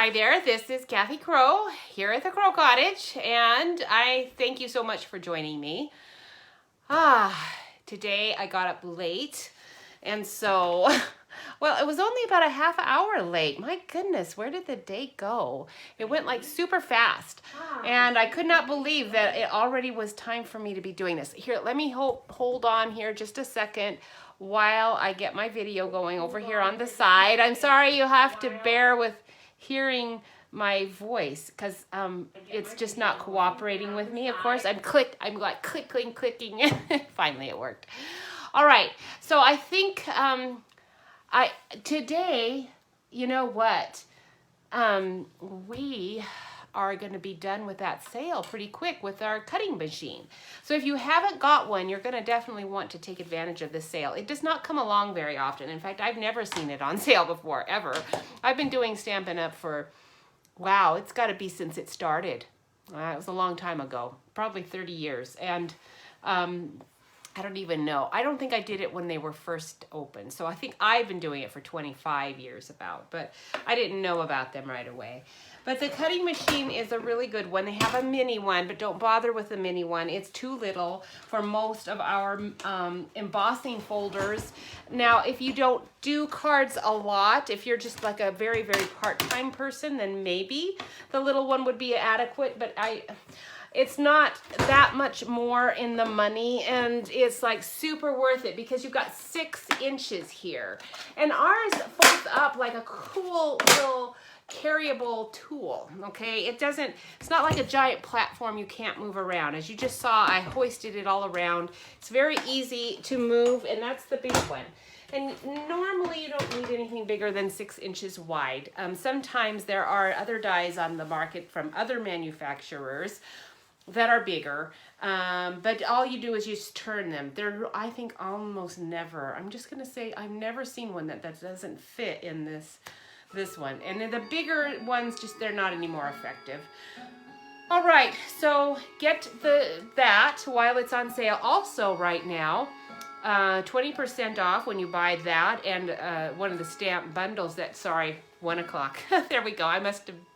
Hi there, this is Kathy Crow here at the Crow Cottage, and I thank you so much for joining me. Today I got up late, and so, well, it was only about a half hour late. My goodness, where did the day go? It went like super fast, and I could not believe that it already was time for me to be doing this. Here, let me hold on here just a second while I get my video going over here on the side. I'm sorry you have to bear with hearing my voice because it's just not cooperating with me. Of course, I'm like clicking. Finally, it worked. All right, so I think today, you know what? We are going to be done with that sale pretty quick with our cutting machine. So if you haven't got one, you're going to definitely want to take advantage of this sale. It does not come along very often. In fact, I've never seen it on sale before, ever. I've been doing Stampin' Up! For, wow, it's got to be since it started. It was a long time ago, probably 30 years. And I don't even know. I don't think I did it when they were first open. So I think I've been doing it for 25 years about, but I didn't know about them right away. But the cutting machine is a really good one. They have a mini one, but don't bother with the mini one. It's too little for most of our embossing folders. Now, if you don't do cards a lot, if you're just like a very, very part-time person, then maybe the little one would be adequate, but it's not that much more in the money, and it's like super worth it because you've got 6 inches here. And ours folds up like a cool little carryable tool, okay? It's not like a giant platform you can't move around. As you just saw, I hoisted it all around. It's very easy to move, and that's the big one. And normally you don't need anything bigger than 6 inches wide. Sometimes there are other dies on the market from other manufacturers that are bigger, but all you do is you just turn them. They're, I think, almost never, I'm just gonna say, I've never seen one that doesn't fit in this one. And then the bigger ones, just they're not any more effective. All right, so get that while it's on sale. Also right now, 20% off when you buy that and one of the stamp bundles that, sorry, 1 o'clock. There we go.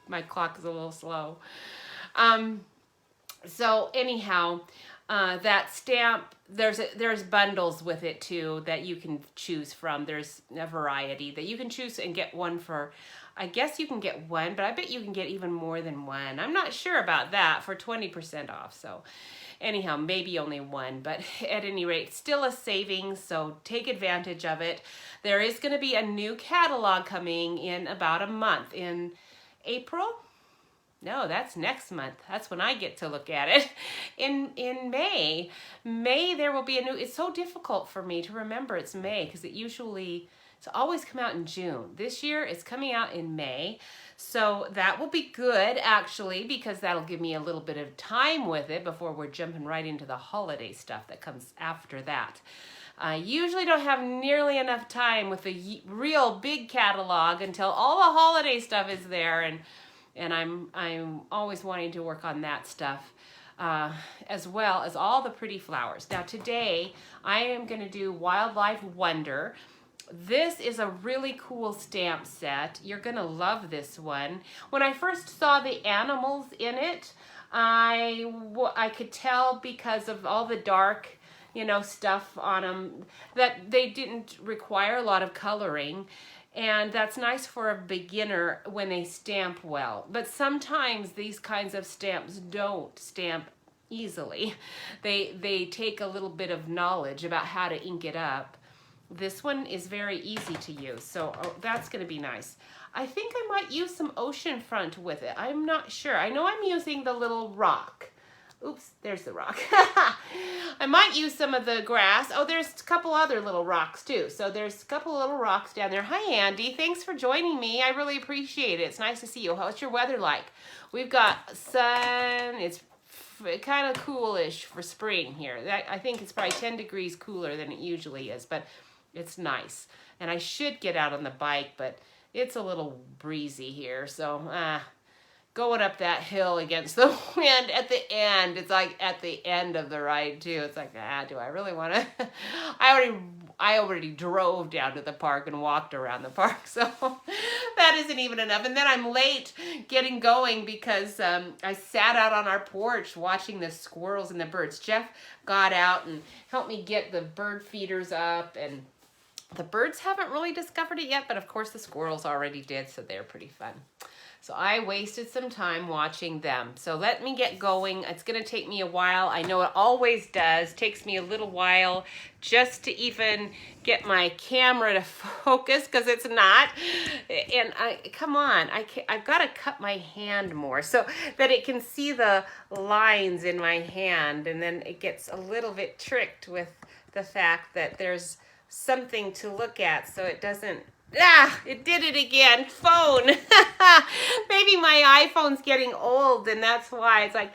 My clock is a little slow. So anyhow, that stamp, there's bundles with it too that you can choose from. There's a variety that you can choose and get one for, I guess you can get one, but I bet you can get even more than one. I'm not sure about that for 20% off. So anyhow, maybe only one, but at any rate, still a savings, so take advantage of it. There is going to be a new catalog coming in about a month in April. No, that's next month. That's when I get to look at it. In May there will be a new, it's so difficult for me to remember it's May because it's always come out in June. This year it's coming out in May. So that will be good actually because that'll give me a little bit of time with it before we're jumping right into the holiday stuff that comes after that. I usually don't have nearly enough time with the real big catalog until all the holiday stuff is there, and I'm always wanting to work on that stuff as well as all the pretty flowers. Now today I am going to do Wildlife Wonder. This is a really cool stamp set. You're going to love this one. When I first saw the animals in it, I could tell because of all the dark, stuff on them that they didn't require a lot of coloring. And that's nice for a beginner when they stamp well. But sometimes these kinds of stamps don't stamp easily. They take a little bit of knowledge about how to ink it up. This one is very easy to use, so that's going to be nice. I think I might use some ocean front with it. I'm not sure. I know I'm using the little rock. Oops, there's the rock. I might use some of the grass. Oh, there's a couple other little rocks too. So there's a couple little rocks down there. Hi, Andy. Thanks for joining me. I really appreciate it. It's nice to see you. How's your weather like? We've got sun. It's kind of coolish for spring here. I think it's probably 10 degrees cooler than it usually is, but it's nice. And I should get out on the bike, but it's a little breezy here. So, going up that hill against the wind at the end. It's like at the end of the ride too. It's like, do I really want to? I I already drove down to the park and walked around the park, so that isn't even enough. And then I'm late getting going because I sat out on our porch watching the squirrels and the birds. Jeff got out and helped me get the bird feeders up, and the birds haven't really discovered it yet, but of course the squirrels already did, so they're pretty fun. So I wasted some time watching them. So let me get going. It's going to take me a while. I know it always does. It takes me a little while just to even get my camera to focus because it's not. And come on, I've got to cut my hand more so that it can see the lines in my hand. And then it gets a little bit tricked with the fact that there's something to look at so it doesn't. It did it again. Phone. Maybe my iPhone's getting old and that's why. It's like,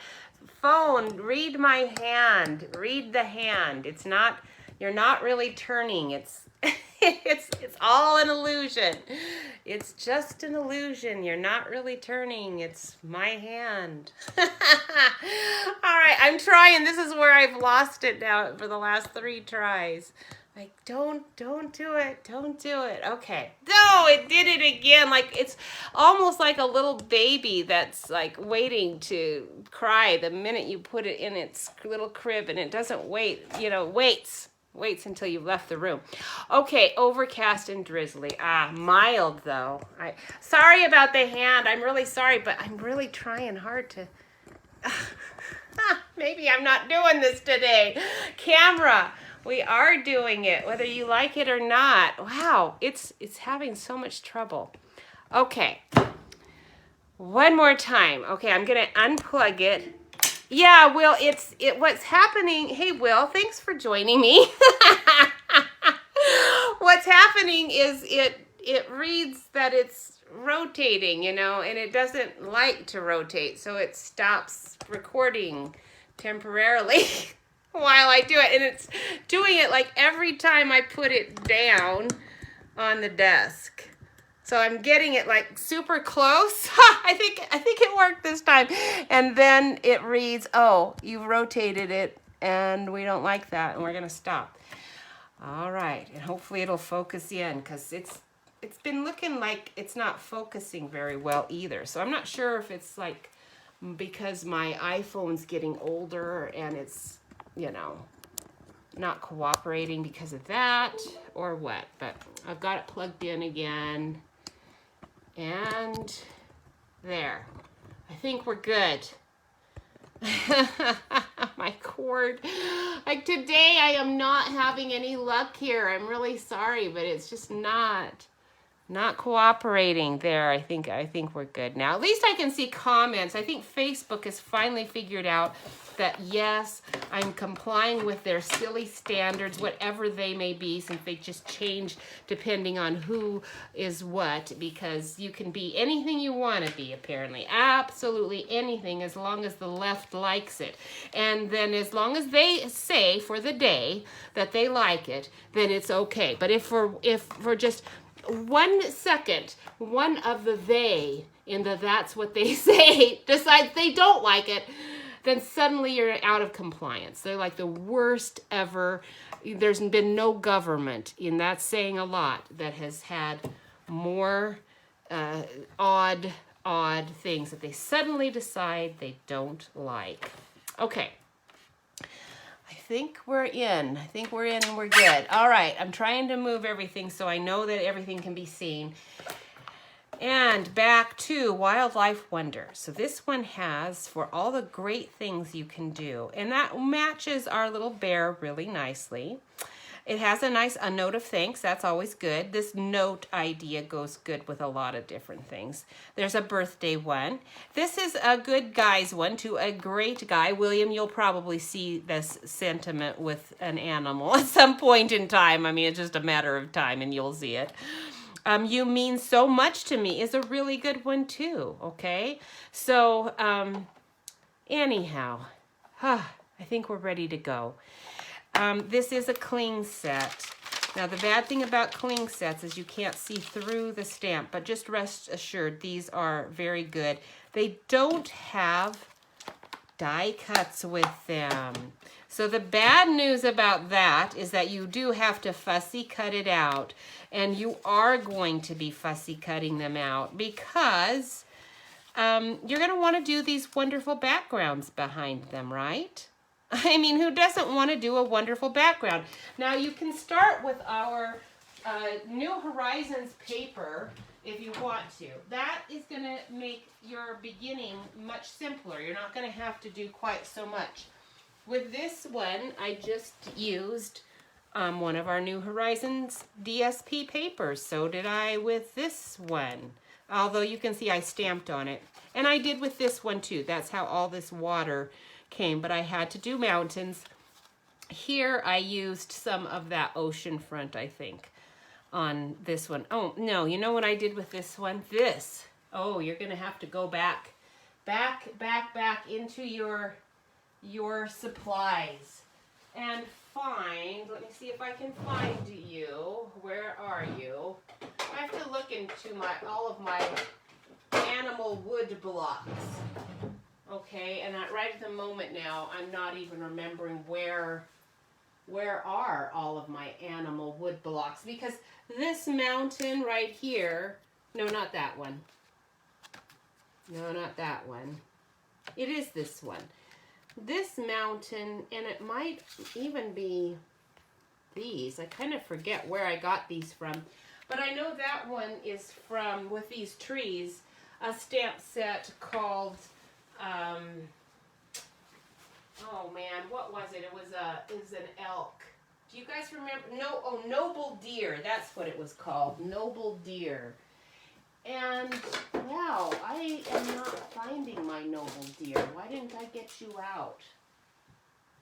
phone, read my hand. Read the hand. It's not, you're not really turning. It's it's all an illusion. It's just an illusion. You're not really turning. It's my hand. All right, I'm trying. This is where I've lost it now for the last 3 tries. Like, don't do it. Don't do it. Okay. No, it did it again. Like, it's almost like a little baby that's like waiting to cry the minute you put it in its little crib, and it doesn't wait, waits until you've left the room. Okay, overcast and drizzly. Mild though. Sorry about the hand. I'm really sorry, but I'm really trying hard to... Maybe I'm not doing this today. Camera. We are doing it, whether you like it or not. Wow, it's having so much trouble. Okay, one more time. Okay, I'm gonna unplug it. Yeah, Will, what's happening? Hey, Will, thanks for joining me. What's happening is it reads that it's rotating, and it doesn't like to rotate, so it stops recording temporarily. While I do it, and it's doing it like every time I put it down on the desk. So I'm getting it like super close. I think it worked this time. And then it reads, "Oh, you've rotated it and we don't like that and we're going to stop." All right. And hopefully it'll focus in because it's been looking like it's not focusing very well either. So I'm not sure if it's like because my iPhone's getting older and it's not cooperating because of that or what, but I've got it plugged in again, and there. I think we're good. My cord. Like today I am not having any luck here. I'm really sorry, but it's just not cooperating there. I think we're good now. At least I can see comments. I think Facebook has finally figured out that yes, I'm complying with their silly standards, whatever they may be, since they just change depending on who is what, because you can be anything you want to be, apparently. Absolutely anything, as long as the left likes it. And then as long as they say for the day that they like it, then it's okay. But if for just 1 second, one of the they in the that's what they say decides they don't like it, then suddenly you're out of compliance. They're like the worst ever. There's been no government, and that's saying a lot, that has had more odd things that they suddenly decide they don't like. Okay. I think we're in and we're good. All right, I'm trying to move everything so I know that everything can be seen. And back to Wildlife Wonder. So this one has for all the great things you can do. And that matches our little bear really nicely. It has a note of thanks. That's always good. This note idea goes good with a lot of different things. There's a birthday one. This is a good guy's one to a great guy. William, you'll probably see this sentiment with an animal at some point in time. I mean, it's just a matter of time and you'll see it. You mean so much to me is a really good one too, okay? So, anyhow, I think we're ready to go. This is a cling set. Now, the bad thing about cling sets is you can't see through the stamp, but just rest assured, these are very good. They don't have die cuts with them. So the bad news about that is that you do have to fussy cut it out, and you are going to be fussy cutting them out because you're going to want to do these wonderful backgrounds behind them, right? I mean, who doesn't want to do a wonderful background? Now you can start with our New Horizons paper if you want to. That is going to make your beginning much simpler. You're not going to have to do quite so much. With this one, I just used one of our New Horizons DSP papers. So did I with this one. Although you can see I stamped on it. And I did with this one too. That's how all this water came. But I had to do mountains. Here I used some of that ocean front, I think, on this one. Oh, no, you know what I did with this one? This. Oh, you're going to have to go back into your supplies and find, let me see if I can find you. Where are you? I have to look into all of my animal wood blocks. Okay, and right at the moment now, I'm not even remembering where are all of my animal wood blocks, because this mountain right here, no, not that one. No, not that one. It is this one. This mountain, and it might even be these. I kind of forget where I got these from. But I know that one is from, with these trees, a stamp set called, oh man, what was it? It was an elk. Do you guys remember? No, oh, Noble Deer. That's what it was called. Noble Deer. And wow, I am not finding my Noble Deer. Why didn't I get you out?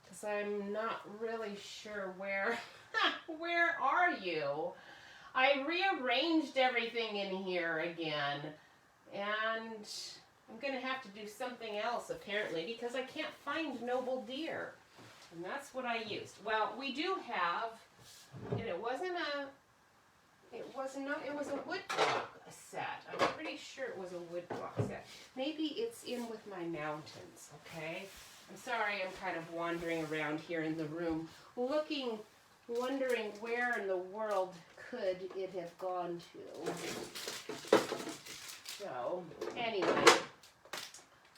Because I'm not really sure where. Where are you? I rearranged everything in here again. And I'm going to have to do something else apparently because I can't find Noble Deer. And that's what I used. Well, we do have, and it was a wood block set. I'm pretty sure it was a wood block set. Maybe it's in with my mountains, okay? I'm sorry, I'm kind of wandering around here in the room, wondering where in the world could it have gone to. So, anyway,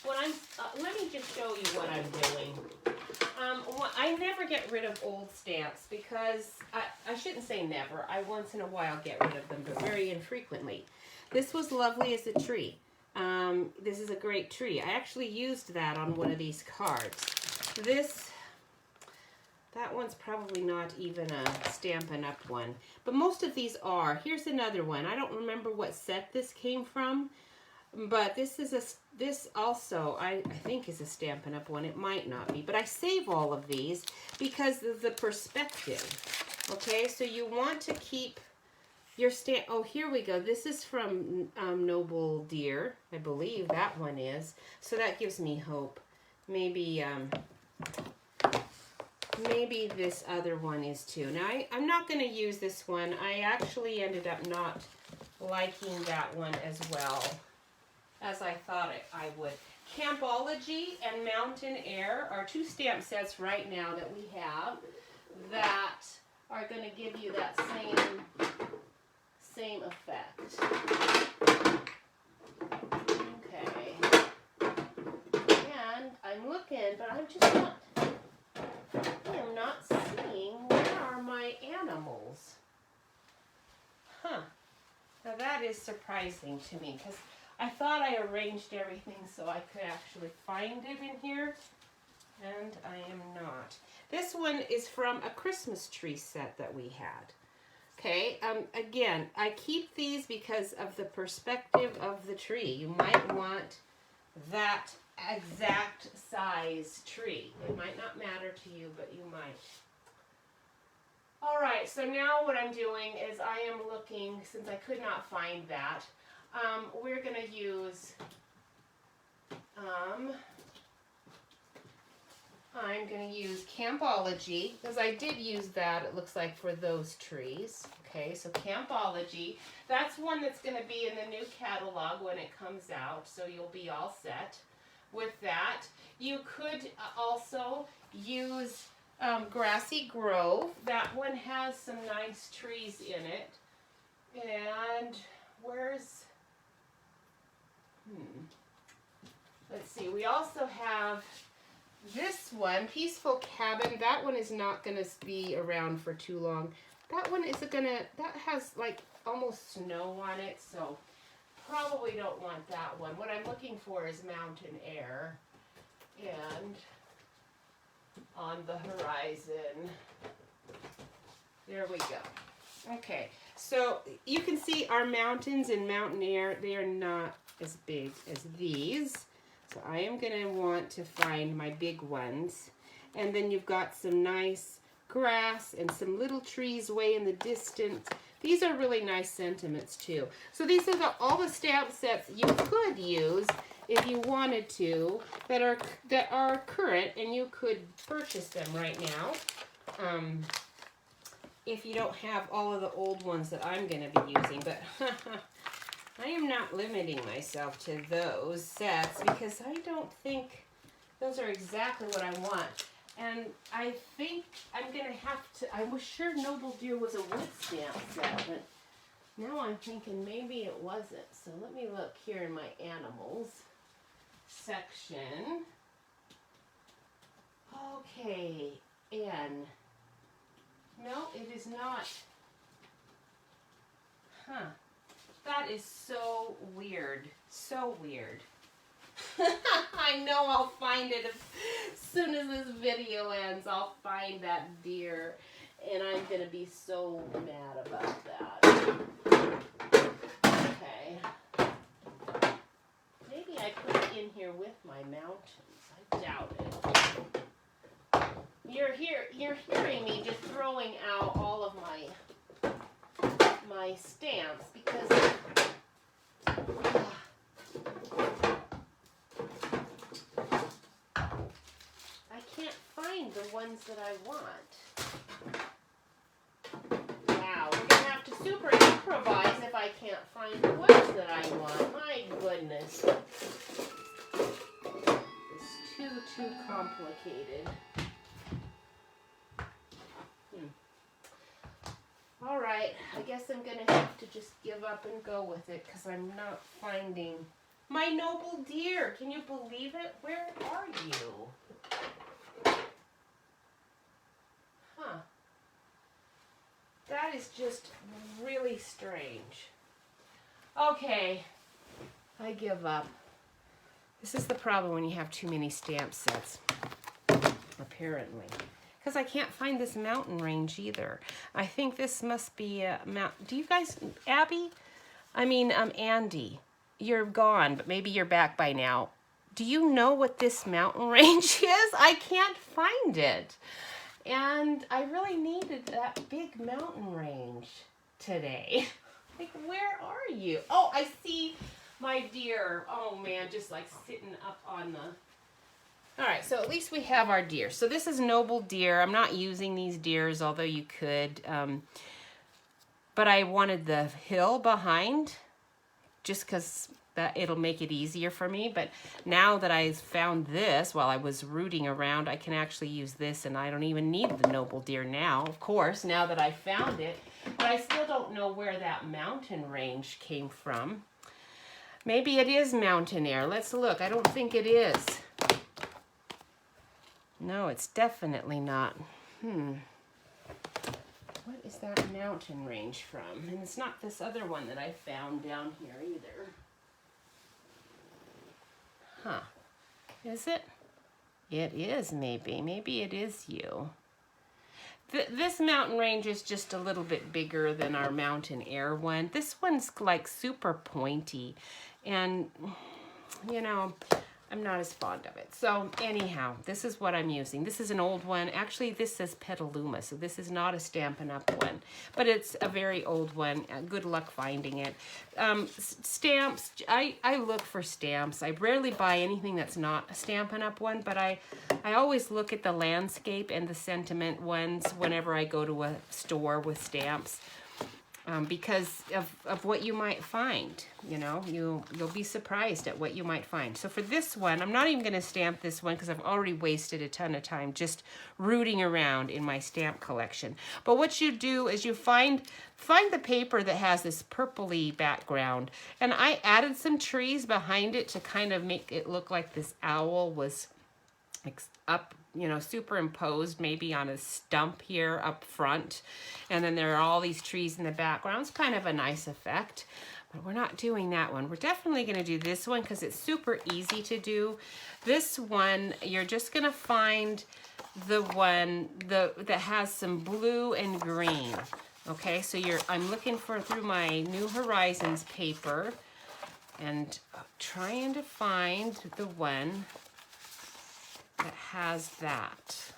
let me just show you what I'm doing. I never get rid of old stamps because, I shouldn't say never, I once in a while get rid of them, but very infrequently. This was Lovely as a Tree. This is a great tree. I actually used that on one of these cards. That one's probably not even a Stampin' Up! One, but most of these are. Here's another one. I don't remember what set this came from, but this also I think is a Stampin' Up! One. It might not be, but I save all of these because of the perspective. Okay, so you want to keep your stamp. Oh, here we go. This is from Noble Deer. I believe that one is. So that gives me hope. Maybe this other one is too. Now, I'm not going to use this one. I actually ended up not liking that one as well as I thought I would. Campology and Mountain Air are two stamp sets right now that we have that are going to give you that same effect. Okay. And I'm looking, but I'm just not... I am not seeing where are my animals. Huh. Now that is surprising to me because I thought I arranged everything so I could actually find it in here, and I am not. This one is from a Christmas tree set that we had. Okay, again, I keep these because of the perspective of the tree. You might want that exact size tree. It might not matter to you, but you might. All right, so now what I'm doing is I am looking, since I could not find that, we're going to use, I'm going to use Campology, because I did use that, it looks like, for those trees. Okay, so Campology, that's one that's going to be in the new catalog when it comes out, so you'll be all set. with that. You could also use Grassy Grove. That one has some nice trees in it. And where's, let's see, we also have this one, Peaceful Cabin. That one is not going to be around for too long. That one isn't going to, that has like almost snow on it, so probably don't want that one. What I'm looking for is Mountain Air. And on the horizon. There we go. Okay, so you can see our mountains and Mountain Air, they are not as big as these. So I am going to want to find my big ones. And then you've got some nice grass and some little trees way in the distance. These are really nice sentiments too. So these are all the stamp sets you could use if you wanted to that are current, and you could purchase them right now. If you don't have all of the old ones that I'm going to be using, but I am not limiting myself to those sets because I don't think those are exactly what I want. And I think I'm going to have to, I was sure Noble Deer was a wood stamp set, but now I'm thinking maybe it wasn't. So let me look here in my animals section. Okay, N. No, it is not. Huh. That is so weird. So weird. I know I'll find it as soon as this video ends. I'll find that deer, and I'm going to be so mad about that. Okay. Maybe I put it in here with my mountains. I doubt it. You're hearing me just throwing out all of my stamps because I can't find the ones that I want. Wow, we're going to have to super improvise if I can't find the ones that I want. My goodness. It's too complicated. All right, I guess I'm going to have to just give up and go with it because I'm not finding my Noble Deer. Can you believe it? Where are you? Huh. That is just really strange. Okay, I give up. This is the problem when you have too many stamp sets, apparently. Because I can't find this mountain range either. I think this must be a mountain. Do you guys, Abby? Andy, you're gone, but maybe you're back by now. Do you know what this mountain range is? I can't find it. And I really needed that big mountain range today. Like, where are you? Oh, I see my deer. Oh, man, just like sitting up on the... All right, so at least we have our deer. So this is Noble Deer. I'm not using these deers, although you could. But I wanted the hill behind just because it'll make it easier for me. But now that I found this while I was rooting around, I can actually use this, and I don't even need the Noble Deer now, of course, now that I found it. But I still don't know where that mountain range came from. Maybe it is Mountain Air. Let's look. I don't think it is. No, it's definitely not. What is that mountain range from? And it's not this other one that I found down here either. Huh. Is it? It is, maybe. Maybe it is you. This mountain range is just a little bit bigger than our Mountain Air one. This one's like super pointy. And, you know... I'm not as fond of it. So anyhow, this is what I'm using. This is an old one. Actually, this says Petaluma, so this is not a Stampin' Up! One, but it's a very old one. Good luck finding it. Stamps, I look for stamps. I rarely buy anything that's not a Stampin' Up! One, but I always look at the landscape and the sentiment ones whenever I go to a store with stamps. because of what you might find. You know, you'll be surprised at what you might find. So for this one, I'm not even going to stamp this one because I've already wasted a ton of time just rooting around in my stamp collection. But what you do is you find the paper that has this purpley background, and I added some trees behind it to kind of make it look like this owl was up, you know, superimposed maybe on a stump here up front. And then there are all these trees in the background. It's kind of a nice effect, but we're not doing that one. We're definitely going to do this one because it's super easy to do. This one, you're just going to find the one that has some blue and green. Okay, so I'm looking through my New Horizons paper and trying to find the one that has that.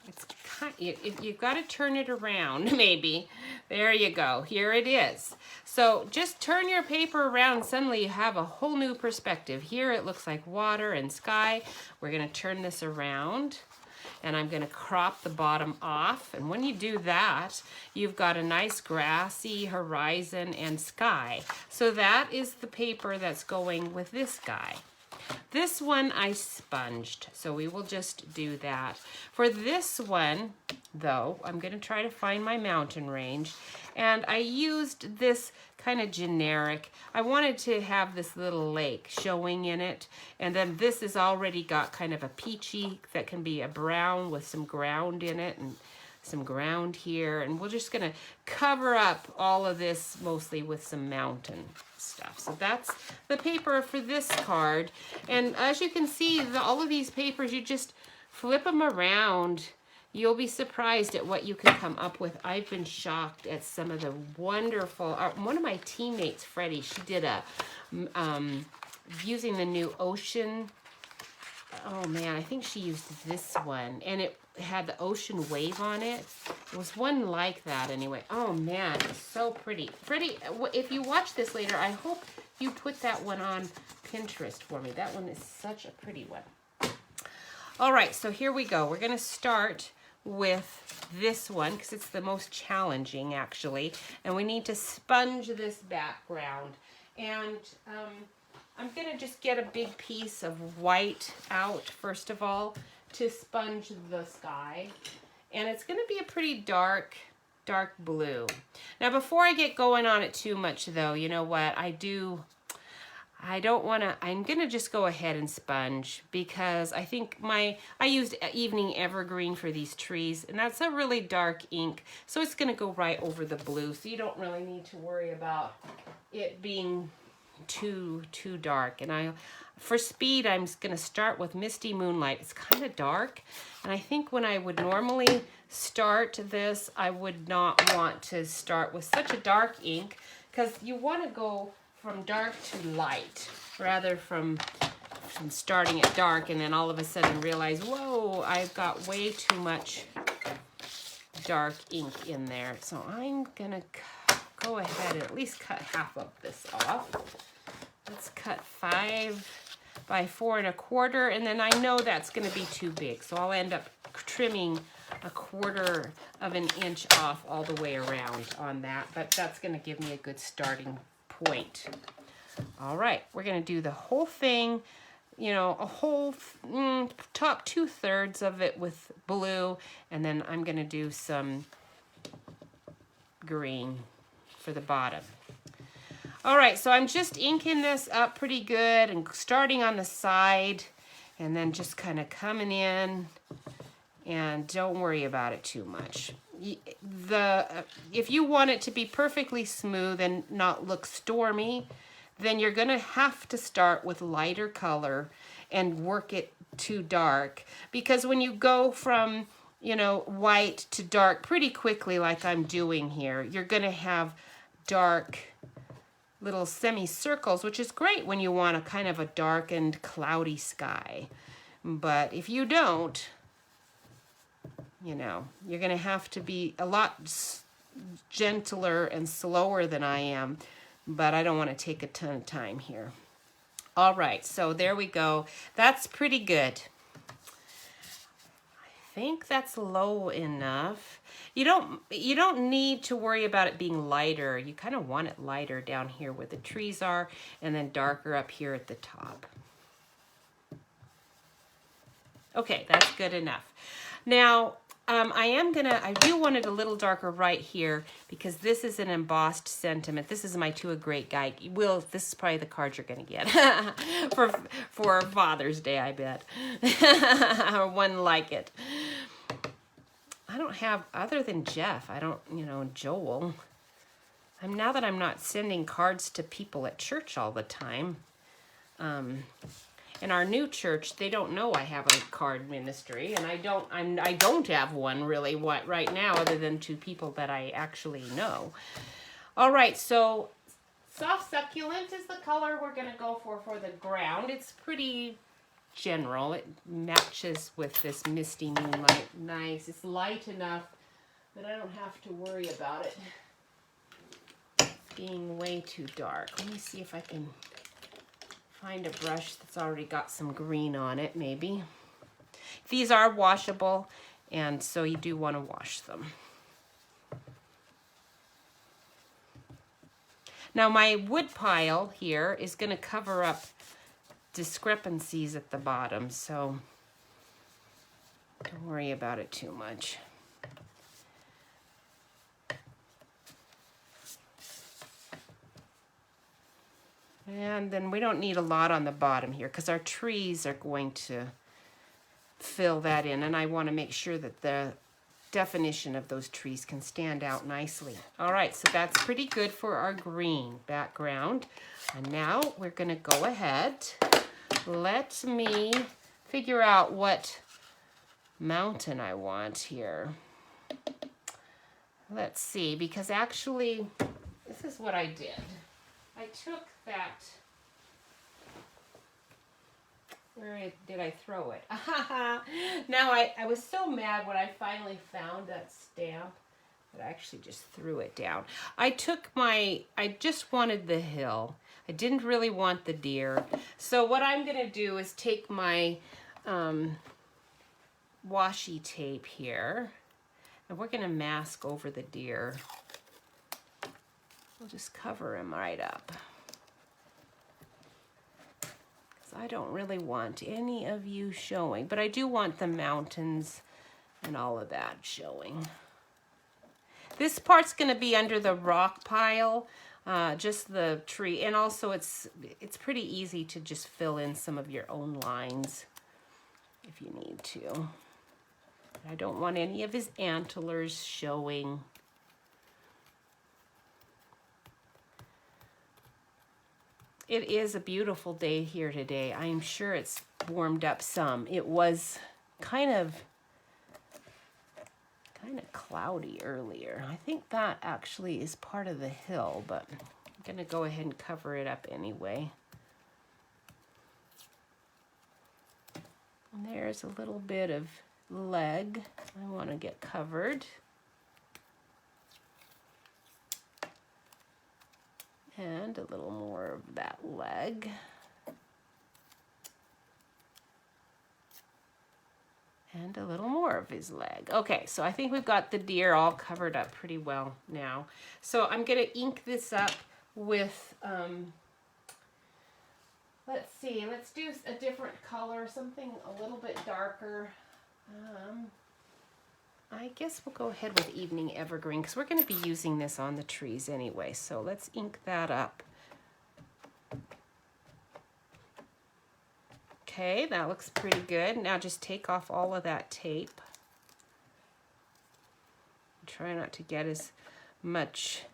It's kind you've got to turn it around maybe. There you go. Here it is. So just turn your paper around and suddenly you have a whole new perspective. Here it looks like water and sky. We're going to turn this around and I'm going to crop the bottom off. And when you do that, you've got a nice grassy horizon and sky. So that is the paper that's going with this guy. This one I sponged, so we will just do that. For this one, though, I'm going to try to find my mountain range, and I used this kind of generic. I wanted to have this little lake showing in it, and then this has already got kind of a peachy that can be a brown with some ground in it, and some ground here, and we're just going to cover up all of this mostly with some mountain stuff. So that's the paper for this card. And as you can see, all of these papers, you just flip them around. You'll be surprised at what you can come up with. I've been shocked at some of the wonderful, one of my teammates, Freddie, she did a, using the new ocean, oh man, I think she used this one, and it had the ocean wave on it. It was one like that anyway. Oh man, it's so pretty. Freddie, if you watch this later, I hope you put that one on Pinterest for me. That one is such a pretty one. All right, so here we go. We're going to start with this one because it's the most challenging actually, and we need to sponge this background. And I'm going to just get a big piece of white out first of all to sponge the sky, and it's going to be a pretty dark blue. Now before I get going on it too much though, you know what I don't want to, I'm going to just go ahead and sponge because I think I used Evening Evergreen for these trees, and that's a really dark ink, so it's going to go right over the blue, so you don't really need to worry about it being too dark. And for speed, I'm going to start with Misty Moonlight. It's kind of dark, and I think when I would normally start this, I would not want to start with such a dark ink because you want to go from dark to light rather from starting at dark and then all of a sudden realize, whoa, I've got way too much dark ink in there. So I'm going to go ahead and at least cut half of this off. Let's cut 5 by 4 1/4, and then I know that's going to be too big, so I'll end up trimming 1/4 of an inch off all the way around on that, but that's going to give me a good starting point. All right, we're going to do the whole thing, you know, a whole top 2/3 of it with blue, and then I'm going to do some green for the bottom. All right, so I'm just inking this up pretty good and starting on the side and then just kind of coming in, and don't worry about it too much. If you want it to be perfectly smooth and not look stormy, then you're going to have to start with lighter color and work it to dark, because when you go from, you know, white to dark pretty quickly like I'm doing here, you're going to have dark little semicircles, which is great when you want a kind of a darkened, cloudy sky. But if you don't, you know, you're going to have to be a lot gentler and slower than I am, but I don't want to take a ton of time here. All right, so there we go. That's pretty good. I think that's low enough. You don't need to worry about it being lighter. You kind of want it lighter down here where the trees are, and then darker up here at the top. Okay, that's good enough. Now, I do want it a little darker right here because this is an embossed sentiment. This is my To a Great Guy. This is probably the card you're gonna get for Father's Day, I bet. Or one like it. I don't have, other than Jeff, I don't, Joel. Now that I'm not sending cards to people at church all the time, in our new church, they don't know I have a card ministry, and I don't have one really right now, other than to people that I actually know. All right, so soft succulent is the color we're gonna go for the ground. It's pretty general. It matches with this misty moonlight. Nice. It's light enough that I don't have to worry about it being way too dark. Let me see if I can find a brush that's already got some green on it, maybe. These are washable, and so you do want to wash them. Now my wood pile here is going to cover up discrepancies at the bottom, so don't worry about it too much. And then we don't need a lot on the bottom here because our trees are going to fill that in, and I want to make sure that the definition of those trees can stand out nicely. All right, so that's pretty good for our green background. And now we're going to go ahead. Let me figure out what mountain I want here. Let's see, because actually, this is what I did. I took that, where did I throw it? Now I was so mad when I finally found that stamp that I actually just threw it down. I just wanted the hill. I didn't really want the deer. So what I'm gonna do is take my washi tape here, and we're gonna mask over the deer. We'll just cover him right up. Because I don't really want any of you showing, but I do want the mountains and all of that showing. This part's gonna be under the rock pile, just the tree, and also it's pretty easy to just fill in some of your own lines if you need to. I don't want any of his antlers showing. It is a beautiful day here today. I'm sure it's warmed up some. It was kind of cloudy earlier. I think that actually is part of the hill, but I'm gonna go ahead and cover it up anyway. And there's a little bit of leg I want to get covered. And a little more of that leg. And a little more of his leg. Okay, so I think we've got the deer all covered up pretty well now. So I'm gonna ink this up with, let's see, let's do a different color, something a little bit darker. I guess we'll go ahead with Evening Evergreen because we're going to be using this on the trees anyway. So let's ink that up. Okay, that looks pretty good. Now just take off all of that tape. Try not to get as much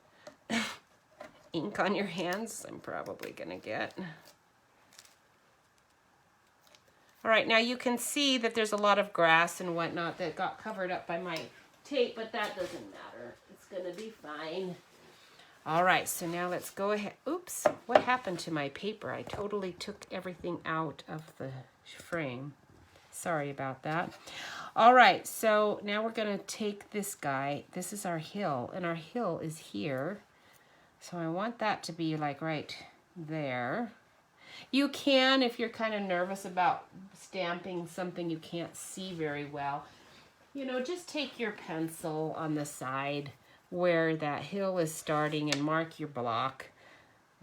ink on your hands as I'm probably going to get. All right, now you can see that there's a lot of grass and whatnot that got covered up by my tape, but that doesn't matter. It's gonna be fine. All right, so now let's go ahead. Oops, what happened to my paper? I totally took everything out of the frame. Sorry about that. All right, so now we're gonna take this guy. This is our hill, and our hill is here. So I want that to be like right there. You can, if you're kind of nervous about stamping something you can't see very well, You know, just take your pencil on the side where that hill is starting and mark your block.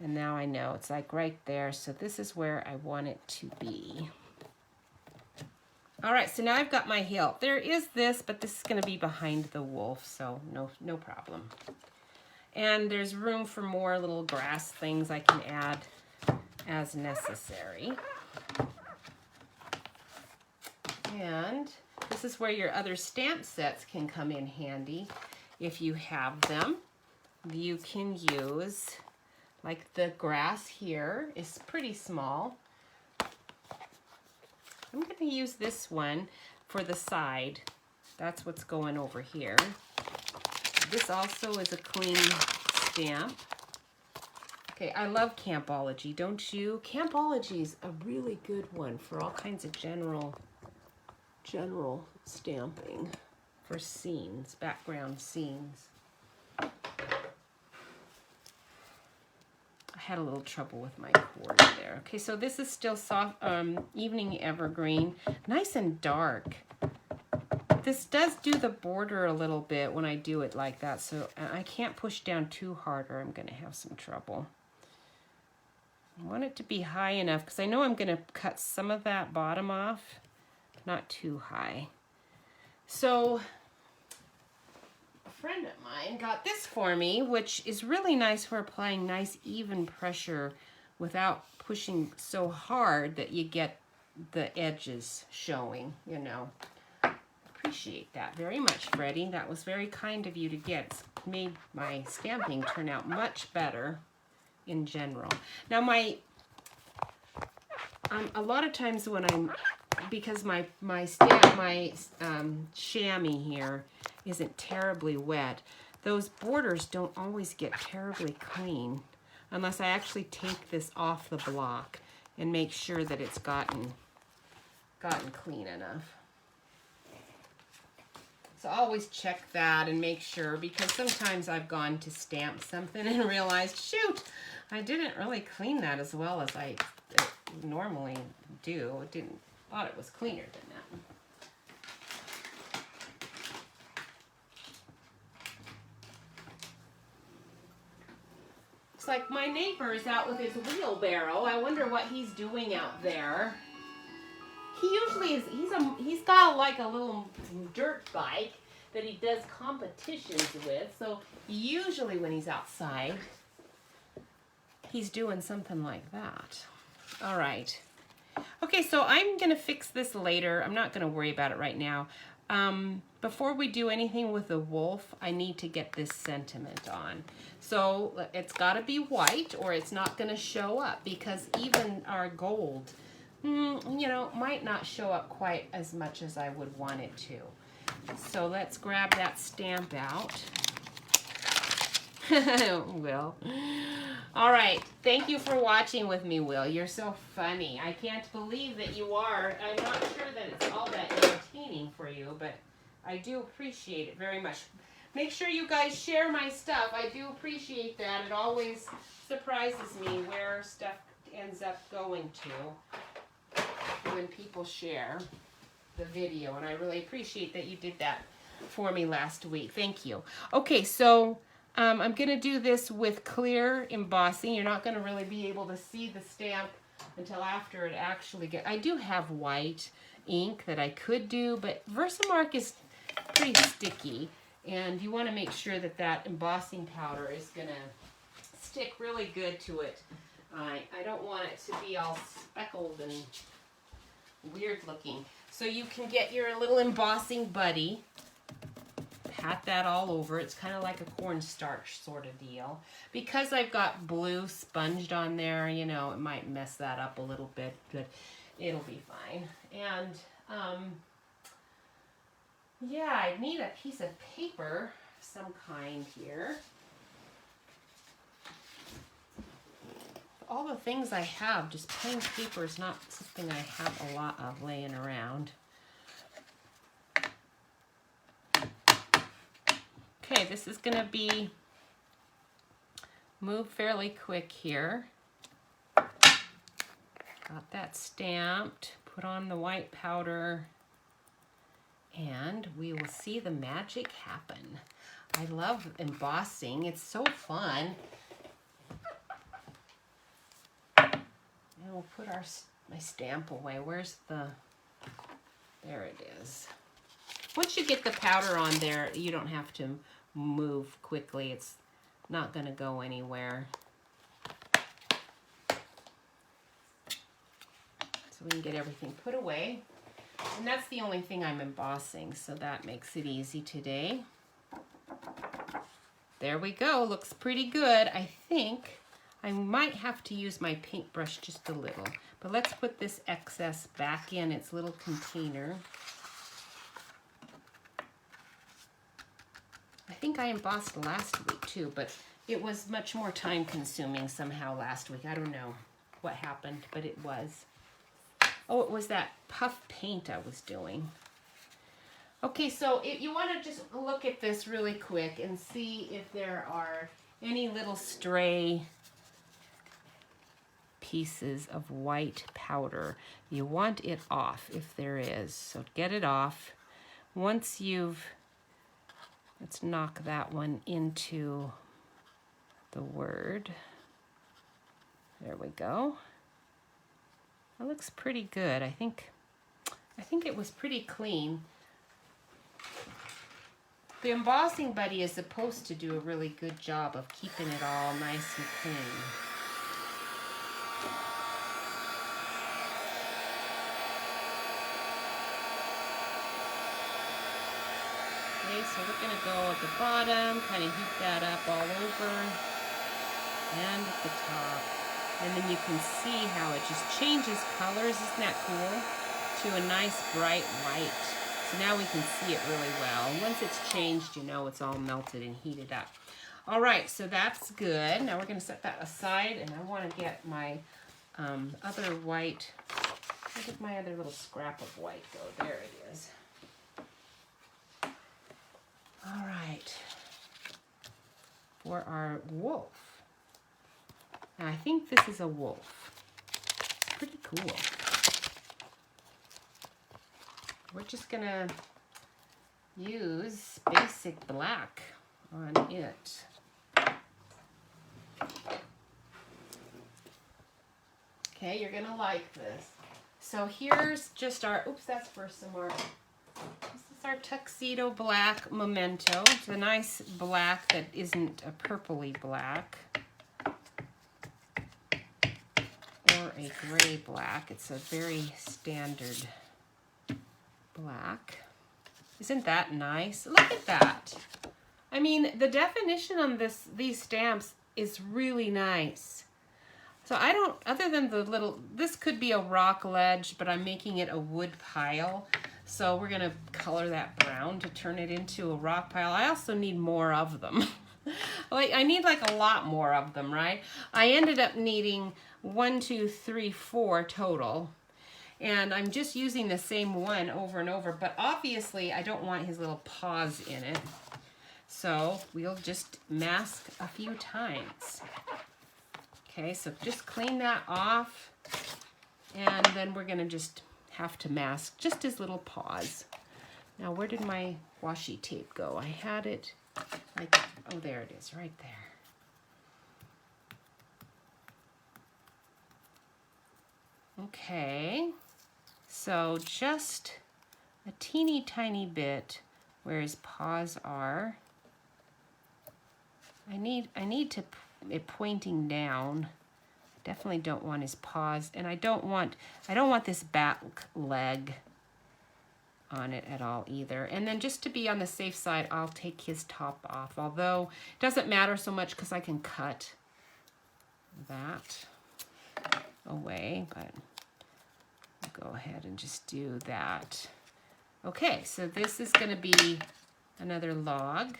And now I know it's like right there. So this is where I want it to be. All right, so now I've got my hill. There is this, but this is going to be behind the wolf, so no problem. And there's room for more little grass things I can add as necessary. And this is where your other stamp sets can come in handy if you have them. You can use, like the grass here is pretty small. I'm going to use this one for the side. That's what's going over here. This also is a clean stamp. Okay, I love Campology, don't you? Campology is a really good one for all kinds of general stamping for scenes, background scenes. I had a little trouble with my cord there. Okay, so this is still soft, evening evergreen, nice and dark. This does do the border a little bit when I do it like that, so I can't push down too hard or I'm going to have some trouble. I want it to be high enough because I know I'm going to cut some of that bottom off, not too high. So a friend of mine got this for me, which is really nice for applying nice even pressure without pushing so hard that you get the edges showing, you know. Appreciate that very much, Freddie. That was very kind of you to get. It's made my stamping turn out much better in general. Now a lot of times when because my chamois here isn't terribly wet, those borders don't always get terribly clean unless I actually take this off the block and make sure that it's gotten clean enough. So always check that and make sure, because sometimes I've gone to stamp something and realized, shoot, I didn't really clean that as well as I normally do. Thought it was cleaner than that. Looks like my neighbor is out with his wheelbarrow. I wonder what he's doing out there. He usually is, he's got like a little dirt bike that he does competitions with. So usually when he's outside, he's doing something like that. All right. Okay, so I'm going to fix this later. I'm not going to worry about it right now. Before we do anything with the wolf, I need to get this sentiment on. So it's got to be white or it's not going to show up, because even our gold, you know, might not show up quite as much as I would want it to. So let's grab that stamp out. Will. All right. Thank you for watching with me, Will. You're so funny. I can't believe that you are. I'm not sure that it's all that entertaining for you, but I do appreciate it very much. Make sure you guys share my stuff. I do appreciate that. It always surprises me where stuff ends up going to when people share the video, and I really appreciate that you did that for me last week. Thank you. Okay, so I'm going to do this with clear embossing. You're not going to really be able to see the stamp until after it actually gets... I do have white ink that I could do, but Versamark is pretty sticky, and you want to make sure that that embossing powder is going to stick really good to it. I don't want it to be all speckled and weird looking. So you can get your little embossing buddy, pat that all over. It's kind of like a cornstarch sort of deal. Because I've got blue sponged on there, you know, it might mess that up a little bit, but it'll be fine. And yeah, I need a piece of paper of some kind here. All the things I have, just plain paper is not something I have a lot of laying around. Okay, this is going to be move fairly quick here. Got that stamped, put on the white powder, and we will see the magic happen. I love embossing. It's so fun. And we'll put my stamp away. Where's the... There it is. Once you get the powder on there, you don't have to move quickly. It's not going to go anywhere. So we can get everything put away. And that's the only thing I'm embossing, so that makes it easy today. There we go. Looks pretty good. I think I might have to use my paintbrush just a little. But let's put this excess back in its little container. I think I embossed last week too, but it was much more time consuming somehow last week. I don't know what happened, but it was. Oh, it was that puff paint I was doing. Okay, so if you want to just look at this really quick and see if there are any little stray pieces of white powder. You want it off if there is. So get it off. Once you've... Let's knock that one into the word. There we go. That looks pretty good. I think it was pretty clean. The embossing buddy is supposed to do a really good job of keeping it all nice and clean. Okay, so we're going to go at the bottom, kind of heat that up all over, and at the top. And then you can see how it just changes colors. Isn't that cool? To a nice bright white. So now we can see it really well. And once it's changed, you know it's all melted and heated up. All right, so that's good. Now we're going to set that aside, and I want to get my other white. Where did my other little scrap of white go? There it is. All right, for our wolf. Now, I think this is a wolf. Pretty cool. We're just gonna use basic black on it. Okay, you're gonna like this. So here's just our, oops, that's for some more. Our tuxedo black memento. It's a nice black that isn't a purpley black or a gray black. It's a very standard black. Isn't that nice? Look at that. I mean, the definition on these stamps is really nice. So I don't, other than the little, this could be a rock ledge, but I'm making it a wood pile. So we're gonna color that brown to turn it into a rock pile. I also need more of them. I need like a lot more of them, right? I ended up needing 1, 2, 3, 4 total. And I'm just using the same one over and over, but obviously I don't want his little paws in it. So we'll just mask a few times. Okay, so just clean that off. And then we're gonna just have to mask just his little paws. Now, where did my washi tape go? I had it like, oh, there it is, right there. Okay, so just a teeny tiny bit where his paws are. I need to it pointing down. Definitely don't want his paws, and I don't want this back leg on it at all either. And then just to be on the safe side, I'll take his top off, although it doesn't matter so much because I can cut that away, but I'll go ahead and just do that. Okay, so this is going to be another log.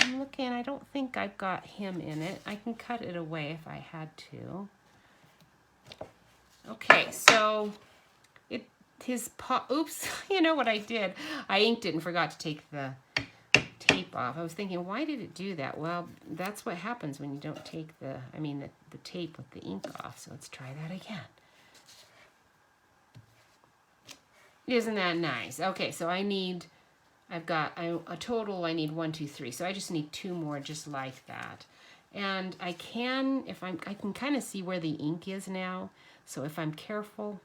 I'm looking, I don't think I've got him in it. I can cut it away if I had to. Okay, so his paw, oops, you know what I did? I inked it and forgot to take the tape off. I was thinking, why did it do that? Well, that's what happens when you don't take the tape with the ink off. So let's try that again. Isn't that nice? Okay, so I've got a total, I need 1, 2, 3. So I just need 2 more just like that. And I can, I can kind of see where the ink is now. So if I'm careful,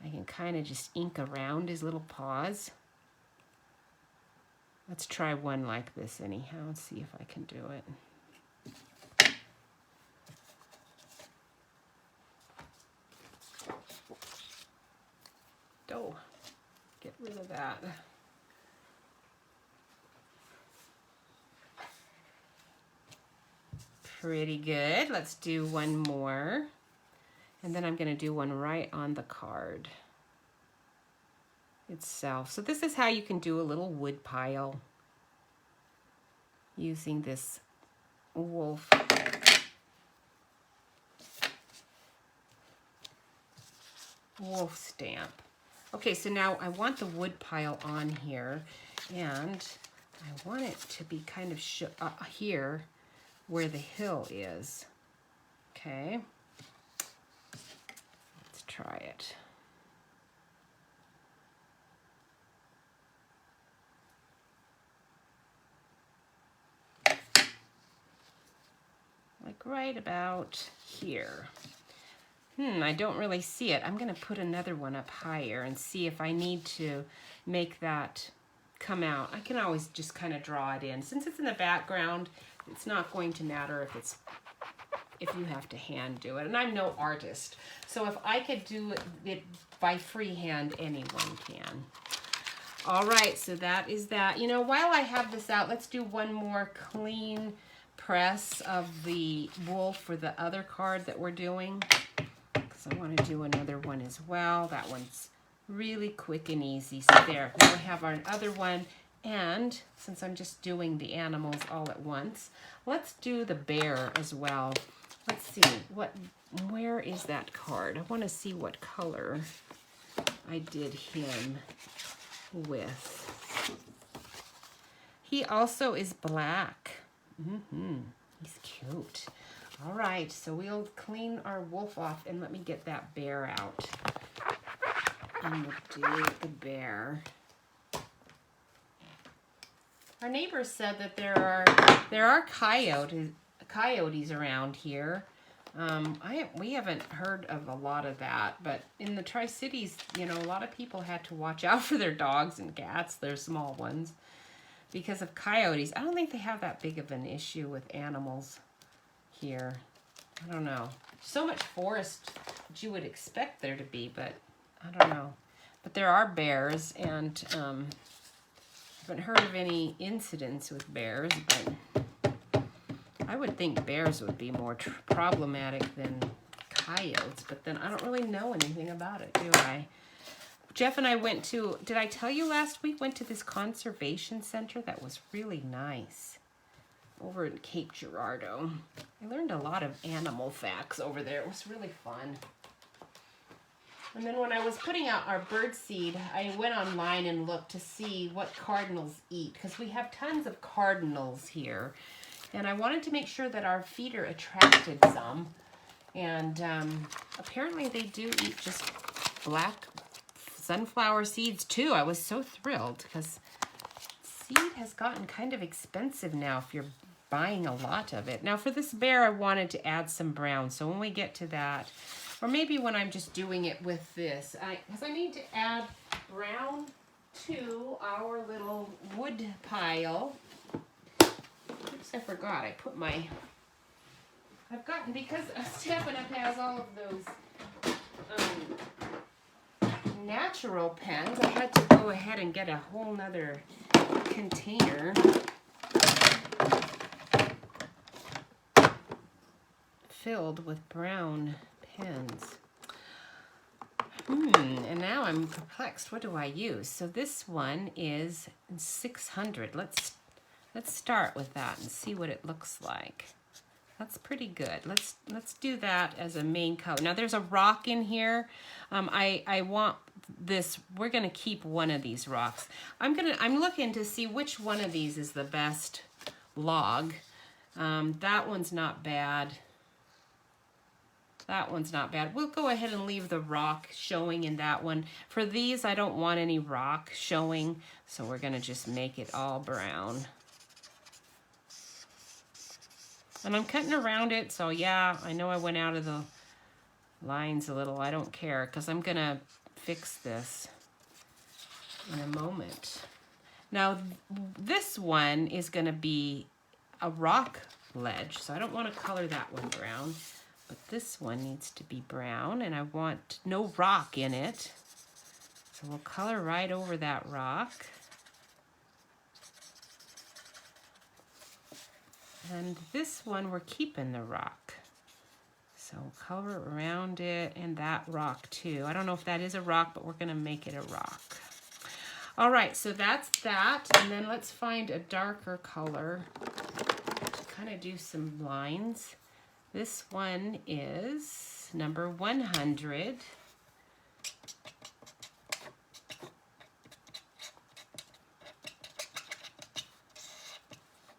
I can kind of just ink around his little paws. Let's try one like this anyhow and see if I can do it. Oh, get rid of that. Pretty good. Let's do one more. And then I'm going to do one right on the card itself. So this is how you can do a little wood pile using this wolf stamp. Okay, so now I want the wood pile on here, and I want it to be kind of here where the hill is. Okay, let's try it. Like right about here. I don't really see it. I'm going to put another one up higher and see if I need to make that come out. I can always just kind of draw it in. Since it's in the background, it's not going to matter if you have to hand do it. And I'm no artist. So if I could do it by freehand, anyone can. All right, so that is that. You know, while I have this out, let's do one more clean press of the wool for the other card that we're doing. So I want to do another one as well. That one's really quick and easy. So there, now we have our other one. And since I'm just doing the animals all at once, let's do the bear as well. Let's see, where is that card? I want to see what color I did him with. He also is black. He's cute. All right, so we'll clean our wolf off and let me get that bear out. And we'll do the bear. Our neighbors said that there are coyotes around here. We haven't heard of a lot of that, but in the Tri-Cities, you know, a lot of people had to watch out for their dogs and cats, their small ones, because of coyotes. I don't think they have that big of an issue with animals here. I don't know. So much forest that you would expect there to be, but I don't know. But there are bears, and I haven't heard of any incidents with bears, but I would think bears would be more problematic than coyotes, but then I don't really know anything about it, do I? Jeff and I went to, did I tell you last week, went to this conservation center that was really nice over in Cape Girardeau. I learned a lot of animal facts over there. It was really fun. And then when I was putting out our bird seed, I went online and looked to see what cardinals eat, because we have tons of cardinals here. And I wanted to make sure that our feeder attracted some. And apparently they do eat just black sunflower seeds too. I was so thrilled because seed has gotten kind of expensive now if you're buying a lot of it. Now for this bear, I wanted to add some brown. So when we get to that, or maybe when I'm just doing it with this, because I need to add brown to our little wood pile. Oops, I forgot. I put I've gotten, because Stephanie has all of those natural pens, I had to go ahead and get a whole nother container filled with brown pens. And now I'm perplexed. What do I use? So this one is 600. Let's start with that and see what it looks like. That's pretty good. Let's do that as a main color. Now there's a rock in here. I want this. We're gonna keep one of these rocks. I'm looking to see which one of these is the best log. That one's not bad. That one's not bad. We'll go ahead and leave the rock showing in that one. For these, I don't want any rock showing, so we're gonna just make it all brown. And I'm cutting around it, so yeah, I know I went out of the lines a little. I don't care, because I'm gonna fix this in a moment. Now, this one is gonna be a rock ledge, so I don't want to color that one brown. But this one needs to be brown, and I want no rock in it. So we'll color right over that rock. And this one, we're keeping the rock. So color around it and that rock too. I don't know if that is a rock, but we're gonna make it a rock. All right, so that's that. And then let's find a darker color to kind of do some lines. This one is number 100.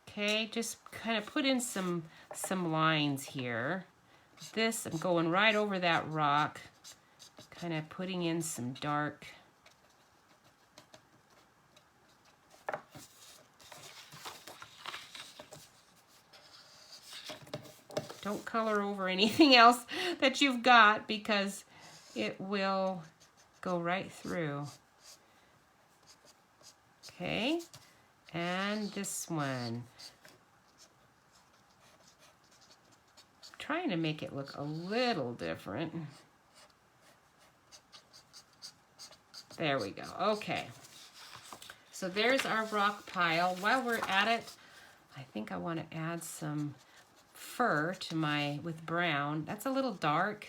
Okay, just kind of put in some lines here. This, I'm going right over that rock, kind of putting in some dark. Don't color over anything else that you've got because it will go right through. Okay, and this one. I'm trying to make it look a little different. There we go. Okay, so there's our rock pile. While we're at it, I think I want to add some fur to my, with brown. That's a little dark,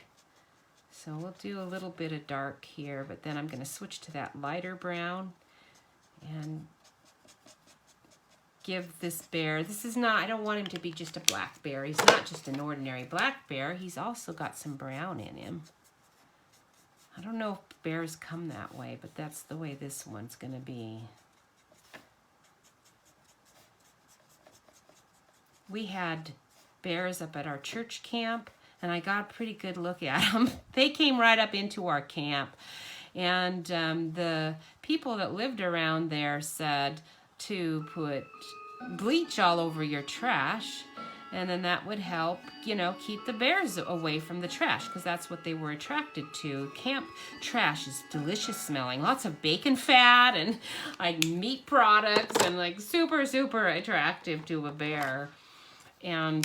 so we'll do a little bit of dark here, but then I'm going to switch to that lighter brown and give this bear, this is not, I don't want him to be just a black bear. He's not just an ordinary black bear. He's also got some brown in him. I don't know if bears come that way, but that's the way this one's going to be. We had bears up at our church camp, and I got a pretty good look at them. They came right up into our camp, and the people that lived around there said to put bleach all over your trash, and then that would help, you know, keep the bears away from the trash, because that's what they were attracted to. Camp trash is delicious smelling, lots of bacon fat and like meat products, and like super, super attractive to a bear. And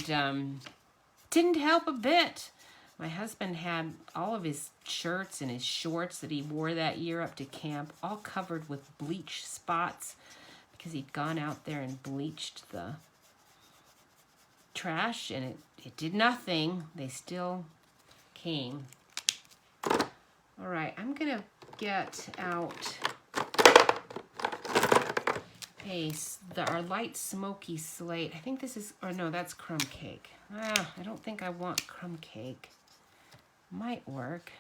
didn't help a bit. My husband had all of his shirts and his shorts that he wore that year up to camp all covered with bleach spots because he'd gone out there and bleached the trash, and it did nothing. They still came. All right, I'm gonna get out our light smoky slate. I think this is, or no, that's crumb cake. I don't think I want crumb cake. Might work.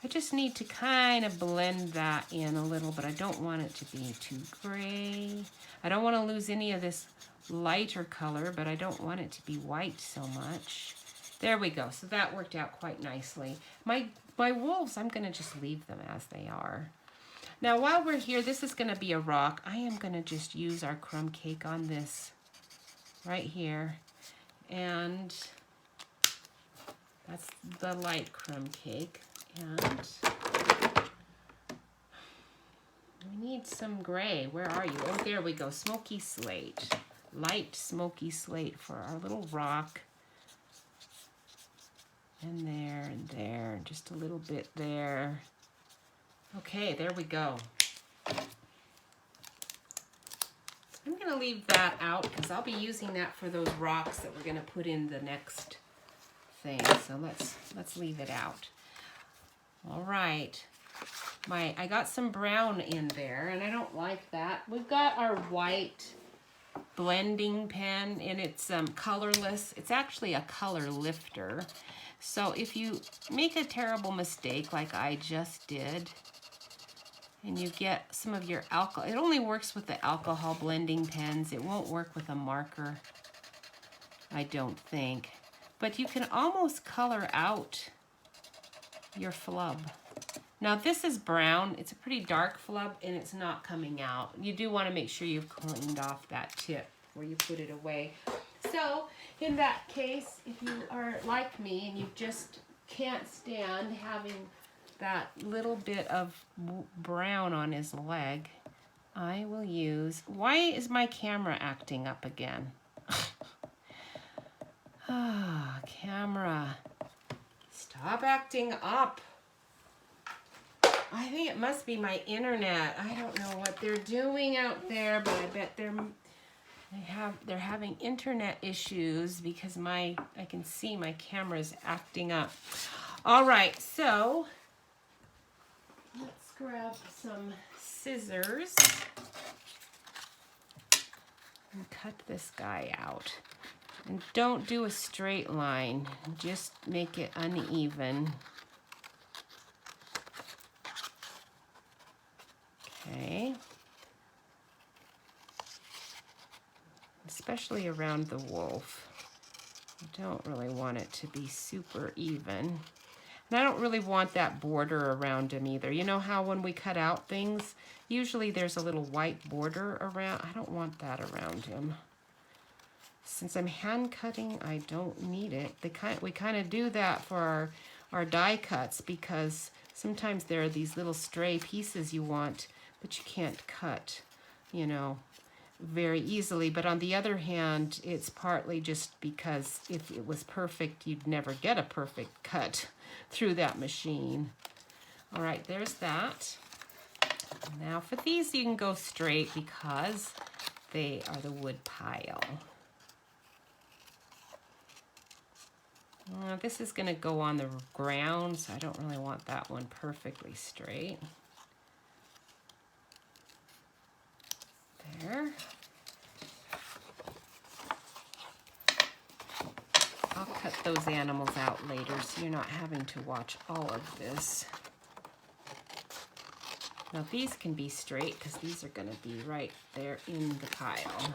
I just need to kind of blend that in a little, but I don't want it to be too gray. I don't want to lose any of this lighter color, but I don't want it to be white so much. There we go. So that worked out quite nicely. My wolves, I'm going to just leave them as they are. Now, while we're here, this is going to be a rock. I am going to just use our crumb cake on this right here. And that's the light crumb cake. And we need some gray. Where are you? Oh, there we go. Smoky slate. Light smoky slate for our little rock. And there, and just a little bit there. Okay, there we go. I'm going to leave that out because I'll be using that for those rocks that we're going to put in the next thing. So let's leave it out. All right. I got some brown in there, and I don't like that. We've got our white blending pen, and it's colorless. It's actually a color lifter. So if you make a terrible mistake like I just did, and you get some of your alcohol, it only works with the alcohol blending pens. It won't work with a marker, I don't think. But you can almost color out your flub. Now this is brown. It's a pretty dark flub and it's not coming out. You do want to make sure you've cleaned off that tip where you put it away. So in that case, if you are like me and you just can't stand having that little bit of brown on his leg, I will use, why is my camera acting up again? Ah, camera, stop acting up. I think it must be my internet. I don't know what they're doing out there, but I bet they're having internet issues because I can see my camera's acting up. All right, so let's grab some scissors and cut this guy out. And don't do a straight line, just make it uneven. Okay. Especially around the wolf. I don't really want it to be super even. And I don't really want that border around him either. You know how when we cut out things, usually there's a little white border around. I don't want that around him. Since I'm hand cutting, I don't need it. We kind of do that for our die cuts because sometimes there are these little stray pieces you want, but you can't cut, you know, very easily. But on the other hand, it's partly just because if it was perfect, you'd never get a perfect cut through that machine. All right, there's that. Now for these, you can go straight because they are the wood pile. This is going to go on the ground, so I don't really want that one perfectly straight. There. I'll cut those animals out later so you're not having to watch all of this. Now these can be straight because these are going to be right there in the pile.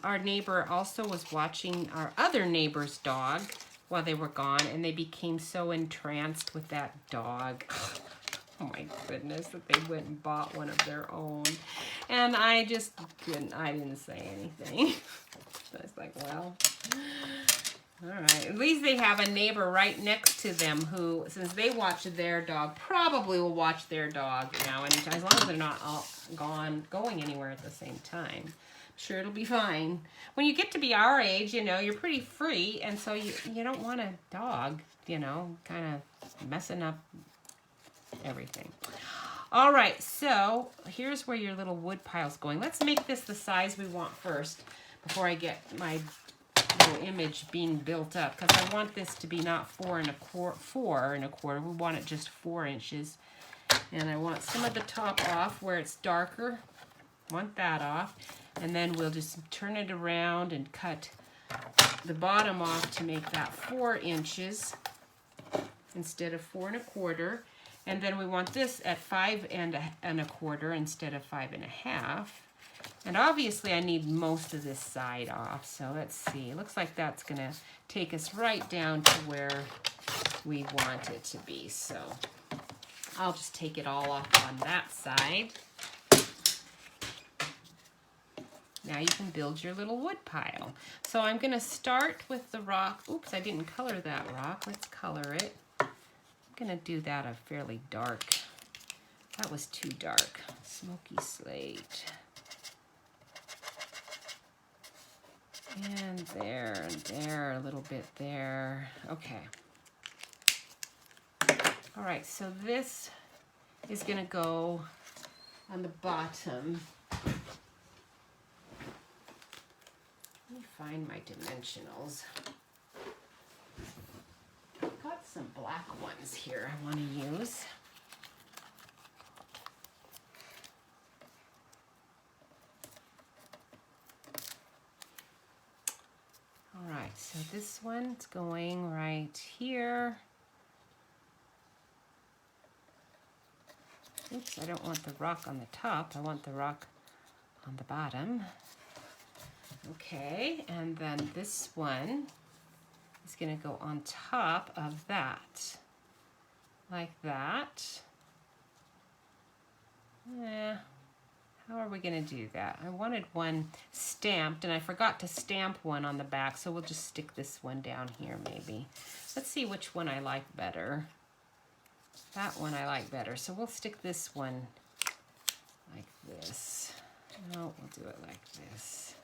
Our neighbor also was watching our other neighbor's dog while they were gone, and they became so entranced with that dog. Oh my goodness, that they went and bought one of their own. And I just didn't say anything. I was like, well, all right. At least they have a neighbor right next to them who, since they watch their dog, probably will watch their dog now anytime, as long as they're not all going anywhere at the same time. Sure, it'll be fine. When you get to be our age, you know, you're pretty free, and so you don't want a dog, you know, kind of messing up everything. All right, so here's where your little wood pile's going. Let's make this the size we want first before I get my little image being built up, because I want this to be not 4 1/4. We want it just 4 inches. And I want some of the top off where it's darker. Want that off. And then we'll just turn it around and cut the bottom off to make that 4 inches instead of 4 1/4. And then we want this at 5 1/4 instead of 5 1/2. And obviously I need most of this side off. So let's see. It looks like that's going to take us right down to where we want it to be. So I'll just take it all off on that side. Now you can build your little wood pile. So I'm going to start with the rock. Oops, I didn't color that rock. Let's color it. I'm going to do that a fairly dark. That was too dark. Smoky slate. And there, a little bit there. Okay. All right, so this is going to go on the bottom. Let me find my dimensionals. I've got some black ones here I want to use. All right, so this one's going right here. Oops, I don't want the rock on the top. I want the rock on the bottom. Okay, and then this one is going to go on top of that, like that. How are we going to do that? I wanted one stamped, and I forgot to stamp one on the back, so we'll just stick this one down here maybe. Let's see which one I like better. That one I like better, so we'll stick this one like this. No, we'll do it like this.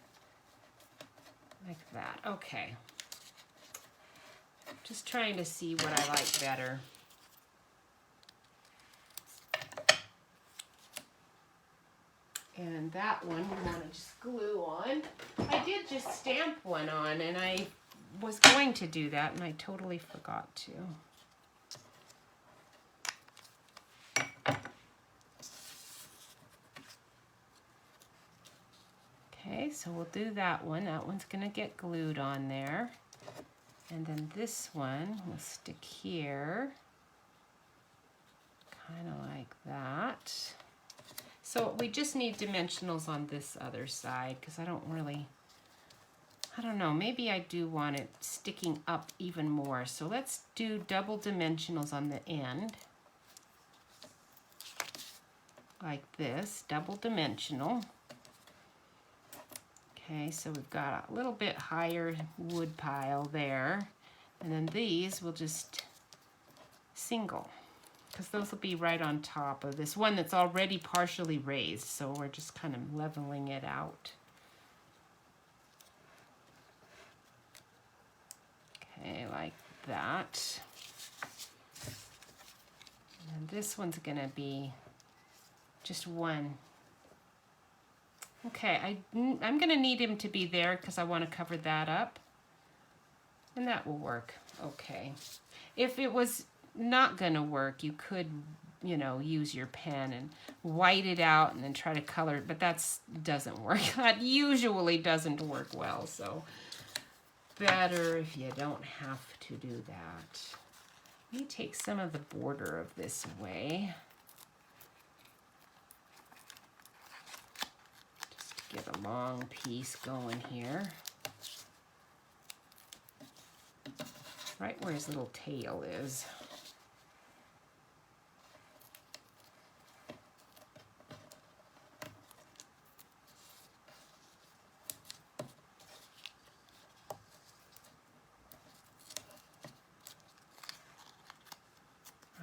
Like that. Okay. Just trying to see what I like better. And that one we want to just glue on. I did just stamp one on, and I was going to do that, and I totally forgot to. Okay, so we'll do that one. That one's going to get glued on there. And then this one will stick here, kind of like that. So we just need dimensionals on this other side because I don't know, maybe I do want it sticking up even more. So let's do double dimensionals on the end, like this, double dimensional. Okay, so we've got a little bit higher wood pile there. And then these will just single, because those will be right on top of this one that's already partially raised. So we're just kind of leveling it out. Okay, like that. And this one's gonna be just one. Okay, I'm going to need him to be there because I want to cover that up. And that will work. Okay. If it was not going to work, you could, you know, use your pen and white it out and then try to color it. But that doesn't work. That usually doesn't work well. So better if you don't have to do that. Let me take some of the border of this away. Get a long piece going here. Right where his little tail is.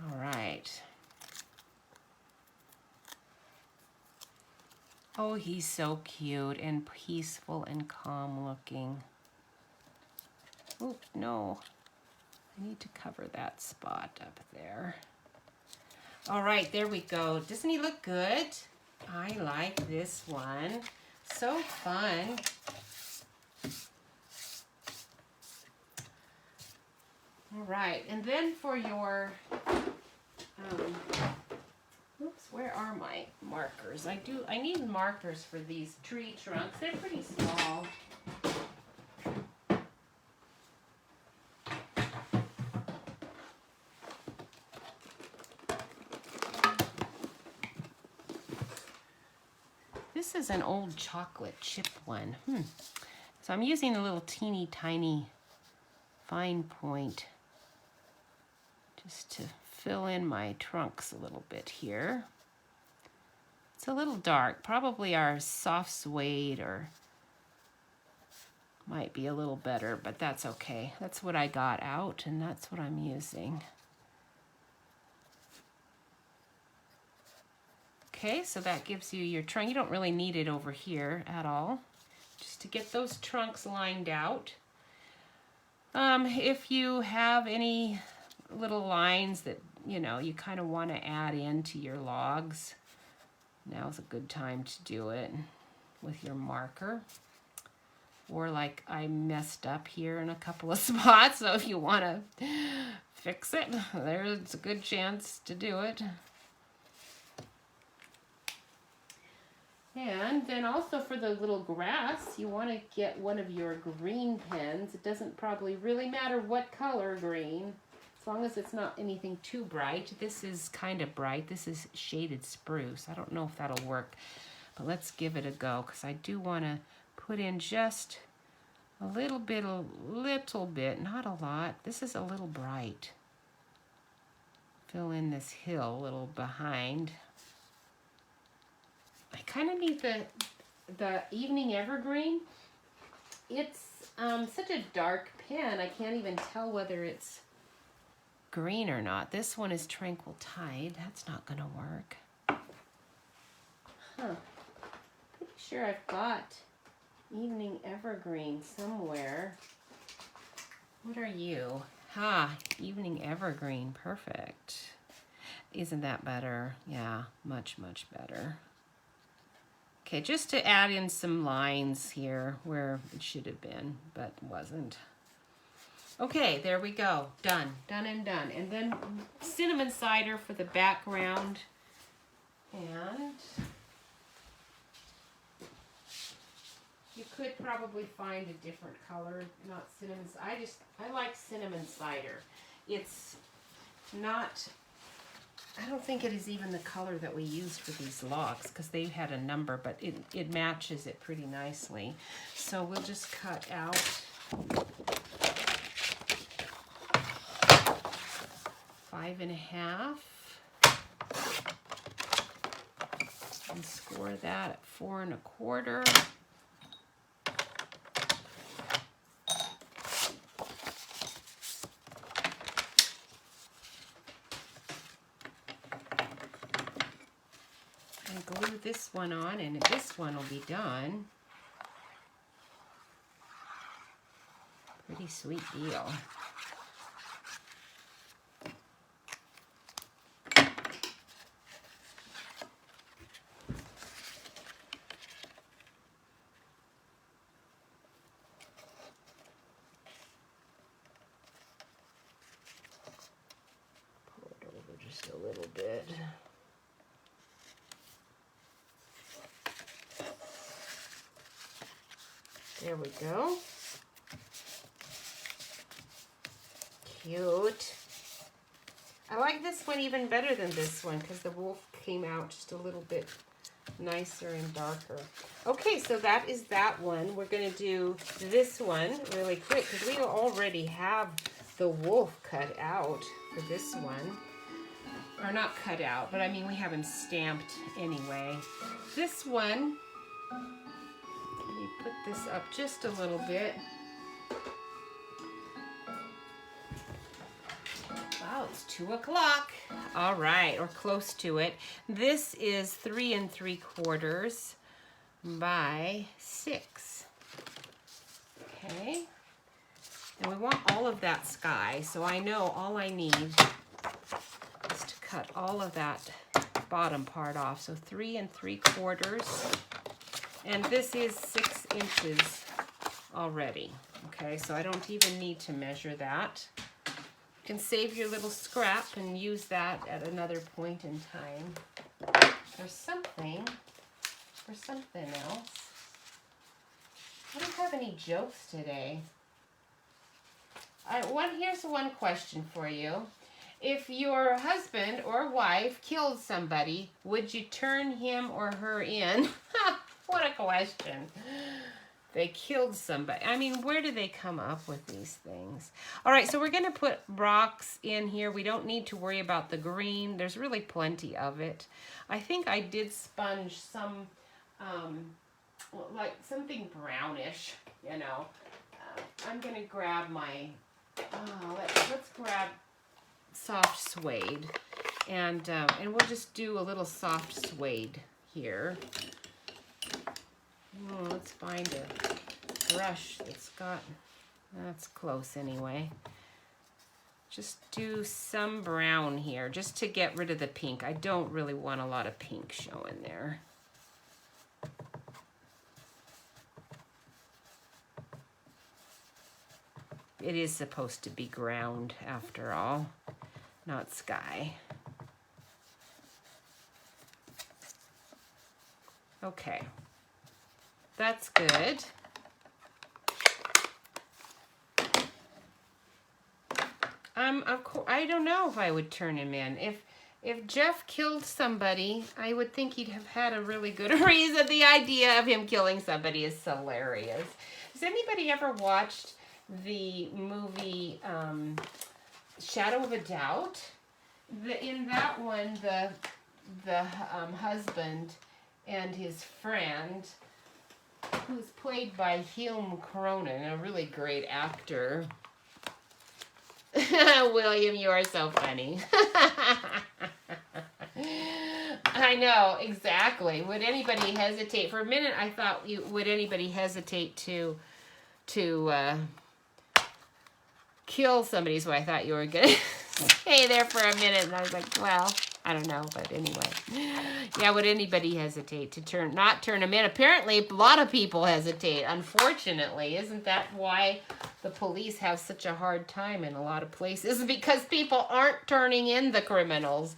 All right. Oh, he's so cute and peaceful and calm looking. Oh, no. I need to cover that spot up there. All right, there we go. Doesn't he look good? I like this one. So fun. All right, and then for your... oops, where are my markers? I need markers for these tree trunks. They're pretty small. This is an old chocolate chip one. So I'm using a little teeny tiny fine point just to fill in my trunks a little bit here. It's a little dark, probably our soft suede or might be a little better, but that's okay. That's what I got out and that's what I'm using. Okay, so that gives you your trunk. You don't really need it over here at all, just to get those trunks lined out. If you have any little lines that, you know, you kind of want to add into your logs, now's a good time to do it with your marker. Or like I messed up here in a couple of spots, so if you want to fix it, there's a good chance to do it. And then also for the little grass, you want to get one of your green pens. It doesn't probably really matter what color green, as long as it's not anything too bright. This is kind of bright. This is shaded spruce. I don't know if that'll work, but let's give it a go, because I do want to put in just a little bit, not a lot. This is a little bright. Fill in this hill a little behind. I kind of need the Evening Evergreen. It's such a dark pen, I can't even tell whether it's green or not. This one is Tranquil Tide. That's not going to work. Huh. Pretty sure I've got Evening Evergreen somewhere. What are you? Evening Evergreen. Perfect. Isn't that better? Yeah, much, much better. Okay, just to add in some lines here where it should have been, but wasn't. Okay, there we go. Done, done and done. And then cinnamon cider for the background. And you could probably find a different color, not cinnamon. I like cinnamon cider. It's not, I don't think it is even the color that we used for these logs, because they had a number, but it matches it pretty nicely. So we'll just cut out 5.5 and score that at 4.25. Glue this one on, and this one will be done. Pretty sweet deal. Pull it over just a little bit. There we go. Cute. I like this one even better than this one because the wolf came out just a little bit nicer and darker. Okay, so that is that one. We're going to do this one really quick because we already have the wolf cut out for this one. Or not cut out, but I mean we have him stamped anyway. This one, put this up just a little bit. Wow, it's 2 o'clock. All right, or close to it. This is 3 3/4 by 6. Okay. And we want all of that sky, so I know all I need is to cut all of that bottom part off. So 3 3/4. And this is 6 inches already. Okay, so I don't even need to measure that. You can save your little scrap and use that at another point in time. There's something for something else. I don't have any jokes today. Here's one question for you. If your husband or wife killed somebody, would you turn him or her in? What a question. They killed somebody. I mean, where do they come up with these things? All right, so we're going to put rocks in here. We don't need to worry about the green. There's really plenty of it. I think I did sponge some, like something brownish, you know. I'm going to grab my, let's grab soft suede. And we'll just do a little soft suede here. Oh, let's find a brush that's close anyway. Just do some brown here, just to get rid of the pink. I don't really want a lot of pink showing there. It is supposed to be ground after all, not sky. Okay. That's good. Of course, I don't know if I would turn him in. If Jeff killed somebody, I would think he'd have had a really good reason. The idea of him killing somebody is hilarious. Has anybody ever watched the movie Shadow of a Doubt? In that one, the husband and his friend, who's played by Hume Cronin, a really great actor. William, you are so funny. I know, exactly. Would anybody hesitate? For a minute, I thought, would anybody hesitate to kill somebody? So I thought you were going to stay there for a minute. And I was like, well, I don't know. But anyway. Yeah, would anybody hesitate to not turn him in? Apparently, a lot of people hesitate, unfortunately. Isn't that why the police have such a hard time in a lot of places? Because people aren't turning in the criminals.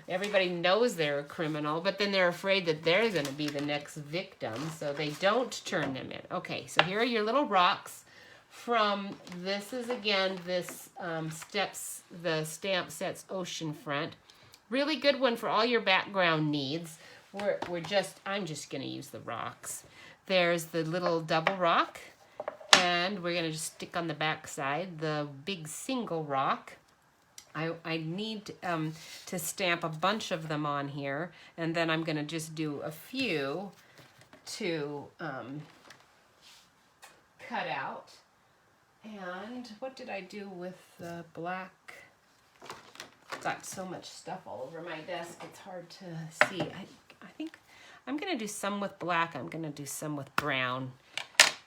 Everybody knows they're a criminal, but then they're afraid that they're going to be the next victim, so they don't turn them in. Okay, so here are your little rocks from, this is again, this the Stamp Sets Oceanfront. Really good one for all your background needs. I'm just going to use the rocks. There's the little double rock, and we're going to just stick on the back side the big single rock. I need to stamp a bunch of them on here, and then I'm going to just do a few to cut out. And what did I do with the black? Got so much stuff all over my desk, it's hard to see. I think I'm going to do some with black. I'm going to do some with brown.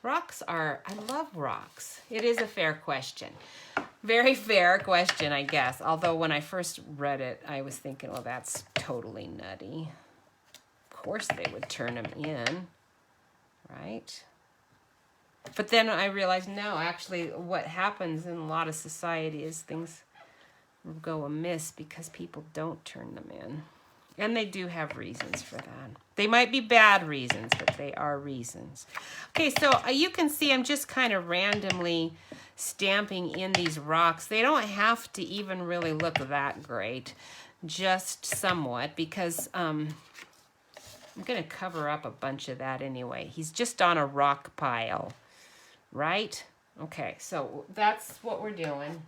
Rocks I love rocks. It is a fair question. Very fair question, I guess. Although when I first read it, I was thinking, well, that's totally nutty. Of course they would turn them in, right? But then I realized, no, actually what happens in a lot of society is things go amiss because people don't turn them in. And they do have reasons for that. They might be bad reasons, but they are reasons. Okay, so you can see I'm just kind of randomly stamping in these rocks. They don't have to even really look that great, just somewhat, because I'm going to cover up a bunch of that anyway. He's just on a rock pile, right? Okay, so that's what we're doing.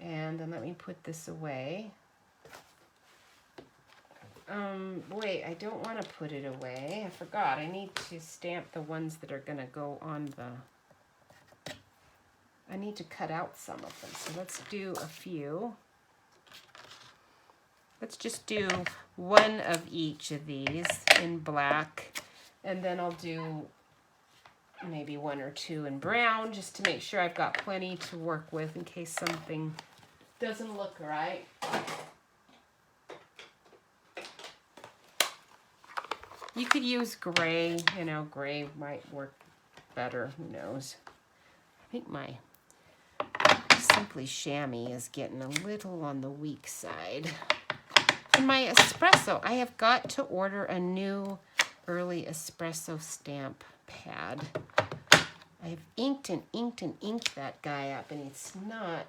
And then let me put this away. Wait, I don't want to put it away. I forgot. I need to stamp the ones that are going to go on the... I need to cut out some of them. So let's do a few. Let's just do one of each of these in black. And then I'll do maybe one or two in brown just to make sure I've got plenty to work with in case something doesn't look right. You could use gray, you know, gray might work better, who knows. I think my Simply Chamois is getting a little on the weak side. And my espresso, I have got to order a new early espresso stamp pad. I've inked and inked and inked that guy up, and it's not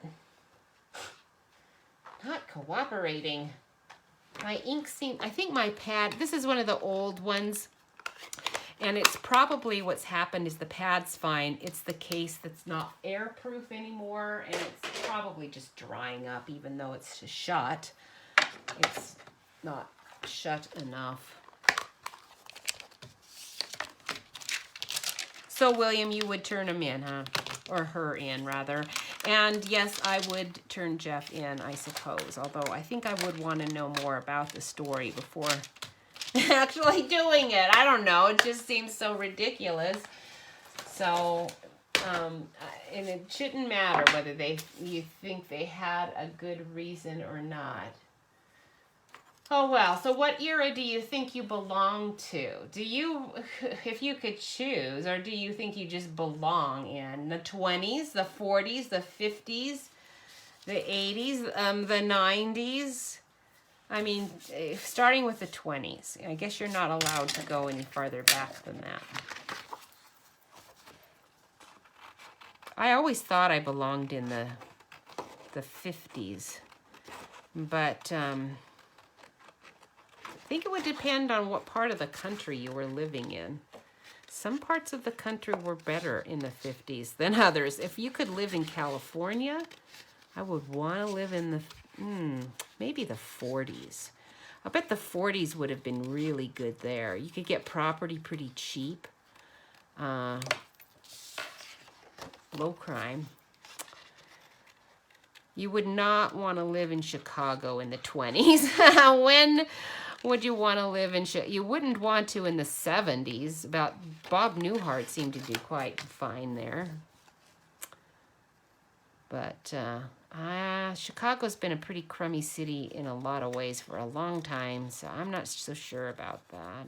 cooperating. My ink I think my pad, this is one of the old ones, and it's probably what's happened is the pad's fine. It's the case that's not airproof anymore, and it's probably just drying up, even though it's shut. It's not shut enough. So, William, you would turn him in, huh? Or her in, rather. And yes, I would turn Jeff in, I suppose. Although I think I would want to know more about the story before actually doing it. I don't know. It just seems so ridiculous. So, and it shouldn't matter whether you think they had a good reason or not. Oh, well, so what era do you think you belong to? Do you, if you could choose, or do you think you just belong in the 20s, the 40s, the 50s, the 80s, the 90s? I mean, starting with the 20s. I guess you're not allowed to go any farther back than that. I always thought I belonged in the 50s, but I think it would depend on what part of the country you were living in. Some parts of the country were better in the 50s than others. If you could live in California, I would want to live in the, maybe the 40s. I bet the 40s would have been really good there. You could get property pretty cheap. Low crime. You would not want to live in Chicago in the 20s. When would you want to live in Chicago? You wouldn't want to in the 70s. Bob Newhart seemed to do quite fine there. But Chicago's been a pretty crummy city in a lot of ways for a long time, so I'm not so sure about that.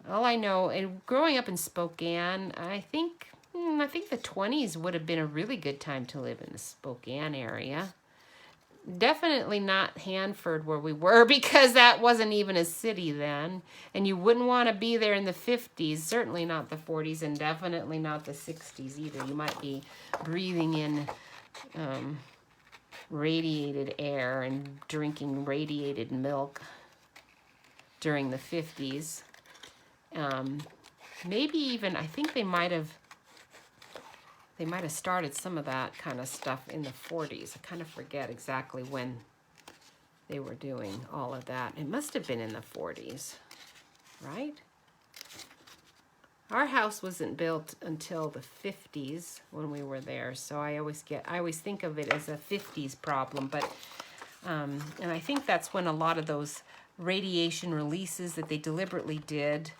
All I know, and growing up in Spokane, I think the 20s would have been a really good time to live in the Spokane area. Definitely not Hanford where we were, because that wasn't even a city then. And you wouldn't want to be there in the 50s, certainly not the 40s, and definitely not the 60s either. You might be breathing in radiated air and drinking radiated milk during the 50s. Maybe even, I think they might have started some of that kind of stuff in the 40s. I kind of forget exactly when they were doing all of that. It must have been in the 40s, right? Our house wasn't built until the 50s when we were there, so I always think of it as a 50s problem, but and I think that's when a lot of those radiation releases that they deliberately did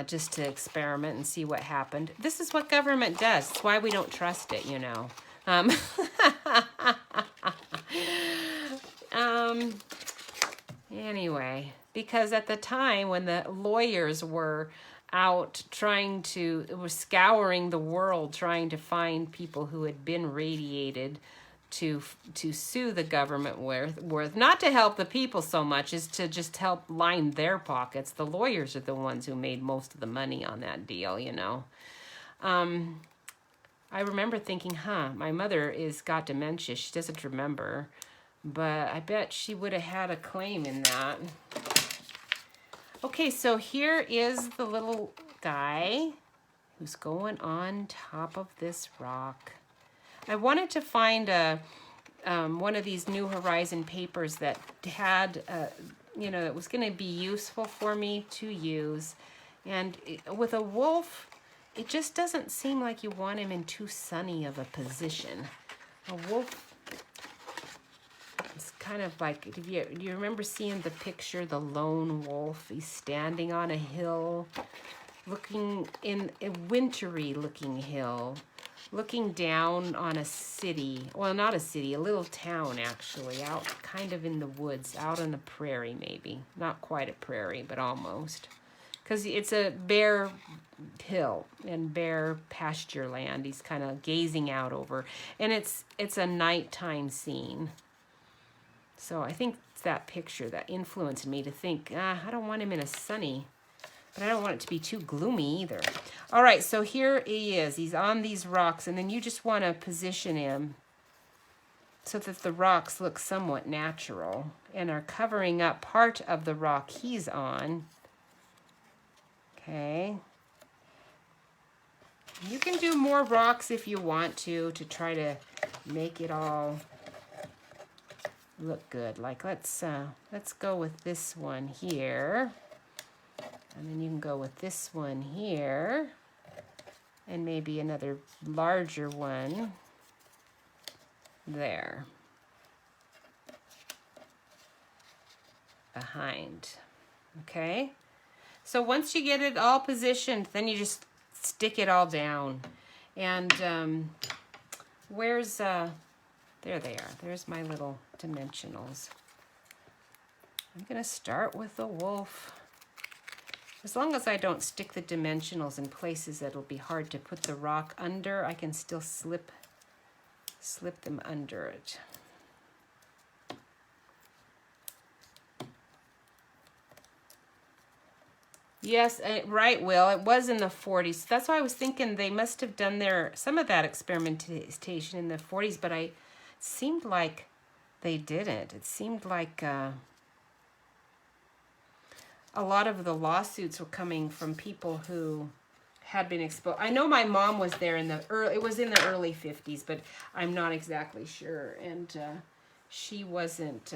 just to experiment and see what happened. This is what government does. It's why we don't trust it, you know. Anyway, because at the time when the lawyers were out were scouring the world trying to find people who had been radiated to sue the government with, not to help the people so much as to just help line their pockets. The lawyers are the ones who made most of the money on that deal, you know. I remember thinking, my mother got dementia. She doesn't remember, but I bet she would have had a claim in that. Okay, so here is the little guy who's going on top of this rock. I wanted to find one of these New Horizon papers that had, that was going to be useful for me to use. And with a wolf, it just doesn't seem like you want him in too sunny of a position. A wolf is kind of like, do you remember seeing the picture, the lone wolf? He's standing on a hill, looking in a wintry looking hill, looking down on a city. Well, not a city, a little town actually, out kind of in the woods, out on a prairie maybe. Not quite a prairie, but almost. Because it's a bare hill and bare pasture land he's kind of gazing out over. And it's a nighttime scene. So I think it's that picture that influenced me to think, I don't want him in a sunny, but I don't want it to be too gloomy either. All right, so here he is. He's on these rocks, and then you just want to position him so that the rocks look somewhat natural and are covering up part of the rock he's on. Okay. You can do more rocks if you want to try to make it all look good. Like let's go with this one here. And then you can go with this one here. And maybe another larger one there. Behind. Okay? So once you get it all positioned, then you just stick it all down. And where's... there they are. There's my little dimensionals. I'm going to start with the wolf. As long as I don't stick the dimensionals in places that'll be hard to put the rock under, I can still slip them under it. Yes, right, Will. It was in the 40s. That's why I was thinking they must have done some of that experimentation in the 40s, but it seemed like they didn't. It seemed like a lot of the lawsuits were coming from people who had been exposed. I know my mom was there it was in the early 50s, but I'm not exactly sure. And she wasn't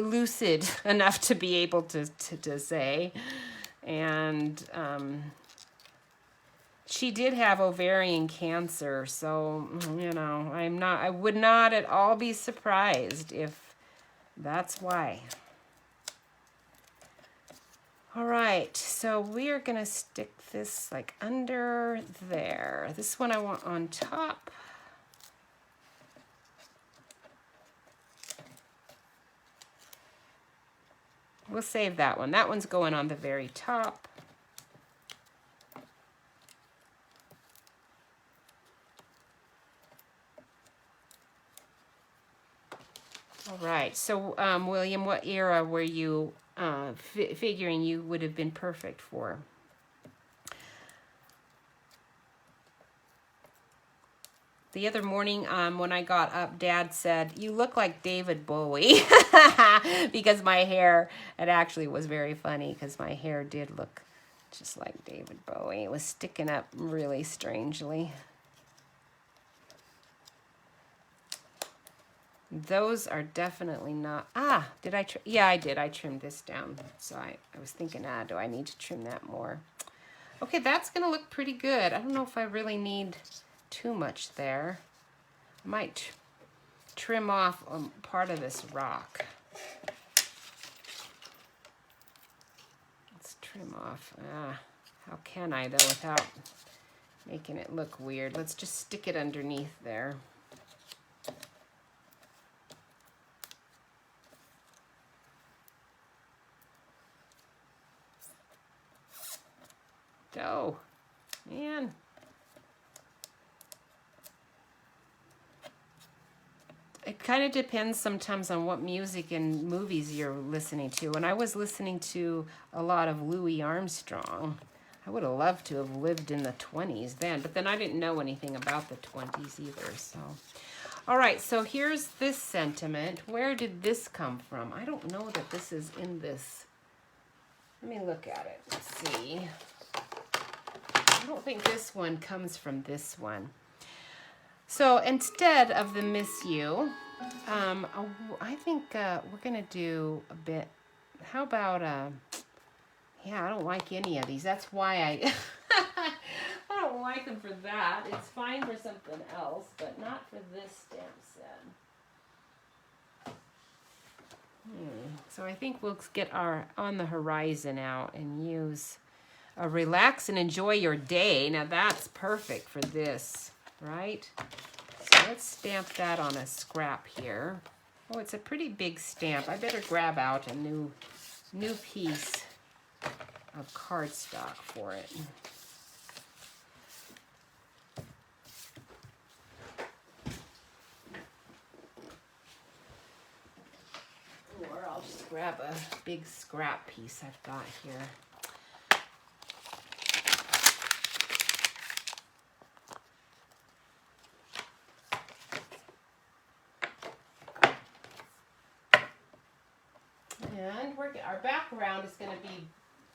lucid enough to be able to say. And she did have ovarian cancer, so I would not at all be surprised if that's why. All right, so we are gonna stick this like under there. This one I want on top. We'll save that one. That one's going on the very top. All right, so William, what era were you figuring you would have been perfect for? The other morning when I got up, Dad said, "You look like David Bowie," because my hair, it actually was very funny because my hair did look just like David Bowie. It was sticking up really strangely. Those are definitely not, did I trim? Yeah, I did. I trimmed this down. So I was thinking, do I need to trim that more? Okay, that's going to look pretty good. I don't know if I really need too much there. I might trim off part of this rock. Let's trim off. How can I, though, without making it look weird? Let's just stick it underneath there. Oh, man. It kind of depends sometimes on what music and movies you're listening to. And I was listening to a lot of Louis Armstrong. I would have loved to have lived in the 20s then, but then I didn't know anything about the 20s either. So, all right, so here's this sentiment. Where did this come from? I don't know that this is in this. Let me look at it. Let's see. I don't think this one comes from this one. So instead of the miss you, I think we're going to do a bit, how about, yeah, I don't like any of these. That's why I don't like them for that. It's fine for something else, but not for this stamp set. So I think we'll get our On the Horizon out and use relax and enjoy your day. Now that's perfect for this, right? So let's stamp that on a scrap here. Oh, it's a pretty big stamp. I better grab out a new piece of cardstock for it. Or I'll just grab a big scrap piece I've got here. And our background is going to be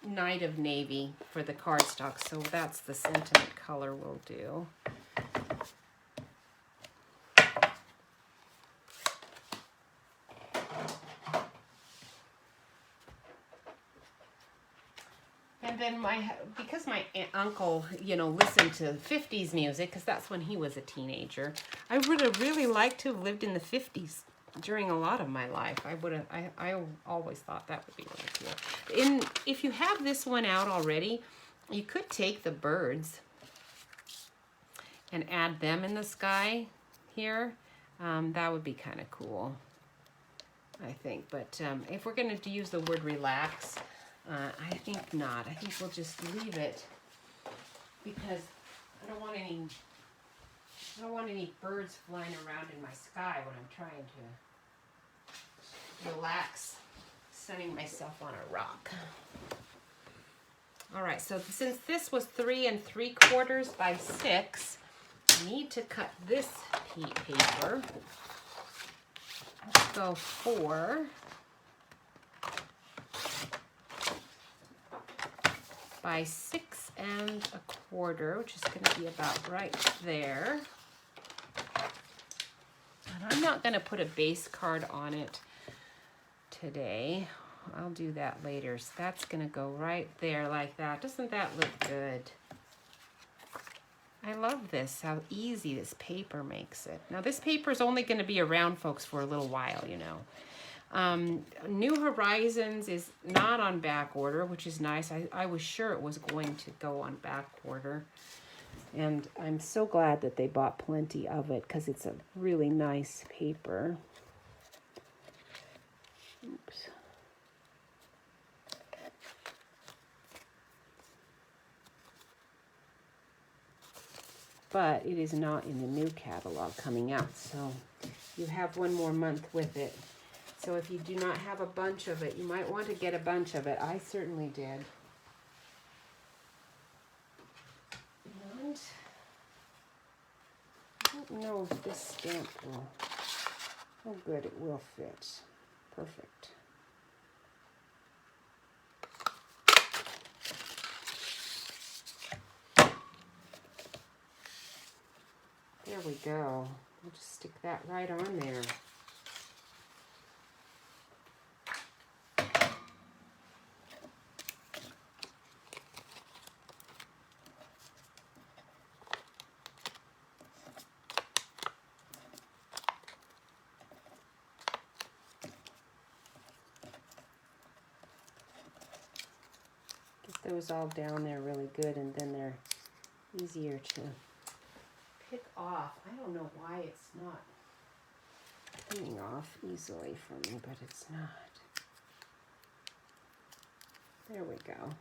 Night of Navy for the cardstock, so that's the sentiment color we'll do. And then because my uncle, listened to 50s music, because that's when he was a teenager, I would have really liked to have lived in the 50s. During a lot of my life, I always thought that would be really cool. If you have this one out already, you could take the birds and add them in the sky here. That would be kind of cool, I think. But if we're going to use the word relax, I think not. I think we'll just leave it because I don't want any birds flying around in my sky when I'm trying to relax sunning myself on a rock. All right, so since this was 3 3/4 by 6, I need to cut this paper. Let's go 4 by 6 1/4, which is going to be about right there. And I'm not going to put a base card on it today. I'll do that later. So that's going to go right there like that. Doesn't that look good? I love this, how easy this paper makes it. Now this paper is only going to be around, folks, for a little while, you know. New Horizons is not on back order, which is nice. I was sure it was going to go on back order. And I'm so glad that they bought plenty of it because it's a really nice paper. Oops. But it is not in the new catalog coming out, so you have 1 more month with it. So if you do not have a bunch of it, you might want to get a bunch of it. I certainly did. And I don't know if this stamp will, oh good, it will fit. Perfect. There we go. We'll just stick that right on there. Get those all down there really good, and then they're easier to pick off. I don't know why it's not coming off easily for me, but it's not. There we go.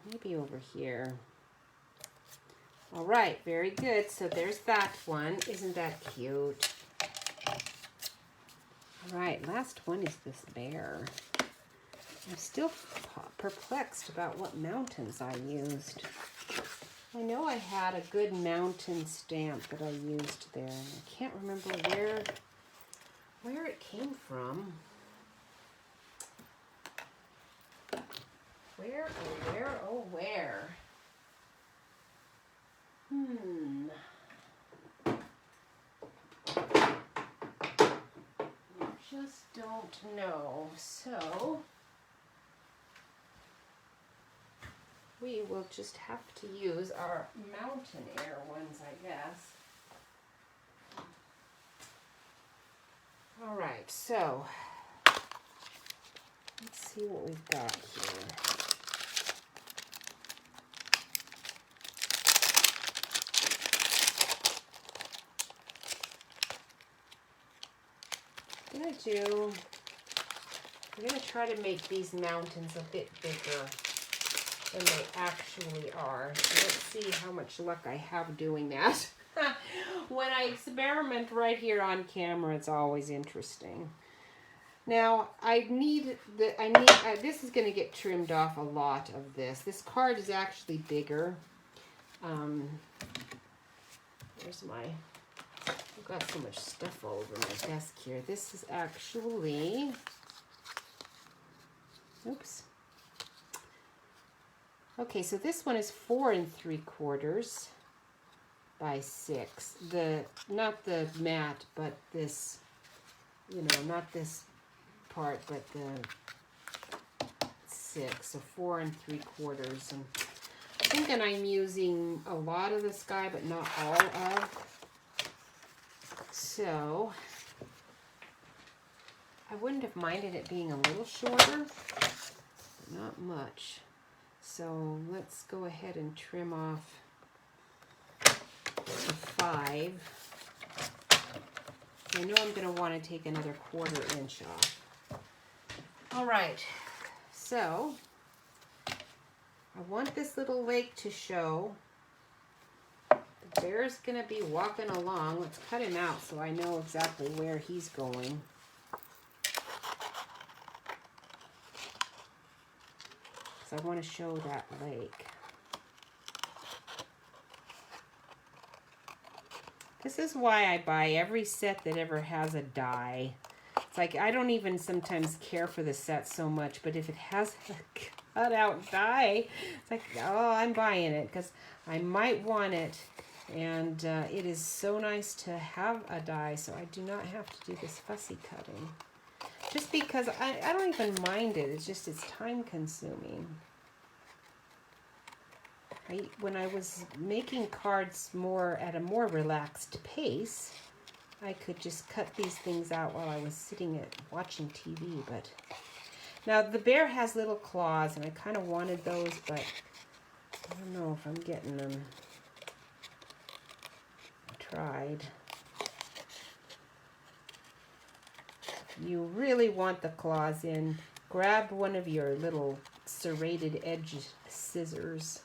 Maybe over here. All right, very good. So there's that one. Isn't that cute? All right, last one is this bear. I'm still perplexed about what mountains I used. I know I had a good mountain stamp that I used there. I can't remember where it came from. Where, oh, where, oh, where? I just don't know. So we will just have to use our Mountain Air ones, I guess. All right, so let's see what we've got here. I'm gonna try to make these mountains a bit bigger than they actually are. So let's see how much luck I have doing that. When I experiment right here on camera, it's always interesting. Now this is going to get trimmed off a lot of this. This card is actually bigger. Where's my? I've got so much stuff all over my desk here. This is actually, oops. Okay, so this one is 4 3/4 by 6. Not the mat, but this, you know, not this part, but the 6. So 4 3/4. And I'm thinking I'm using a lot of the sky, but not all of. So I wouldn't have minded it being a little shorter, but not much. So let's go ahead and trim off to 5. I know I'm going to want to take another 1/4 inch off. All right, so I want this little lake to show. The bear's gonna be walking along. Let's cut him out so I know exactly where he's going. So I want to show that lake. This is why I buy every set that ever has a die. It's like I don't even sometimes care for the set so much, but if it has a cut-out die, it's like, oh, I'm buying it because I might want it. And it is so nice to have a die, so I do not have to do this fussy cutting. Just because I don't even mind it. It's just it's time-consuming. When I was making cards at a more relaxed pace, I could just cut these things out while I was sitting watching TV. But now the bear has little claws, and I kind of wanted those, but I don't know if I'm getting them. I tried. If you really want the claws in, grab one of your little serrated edge scissors.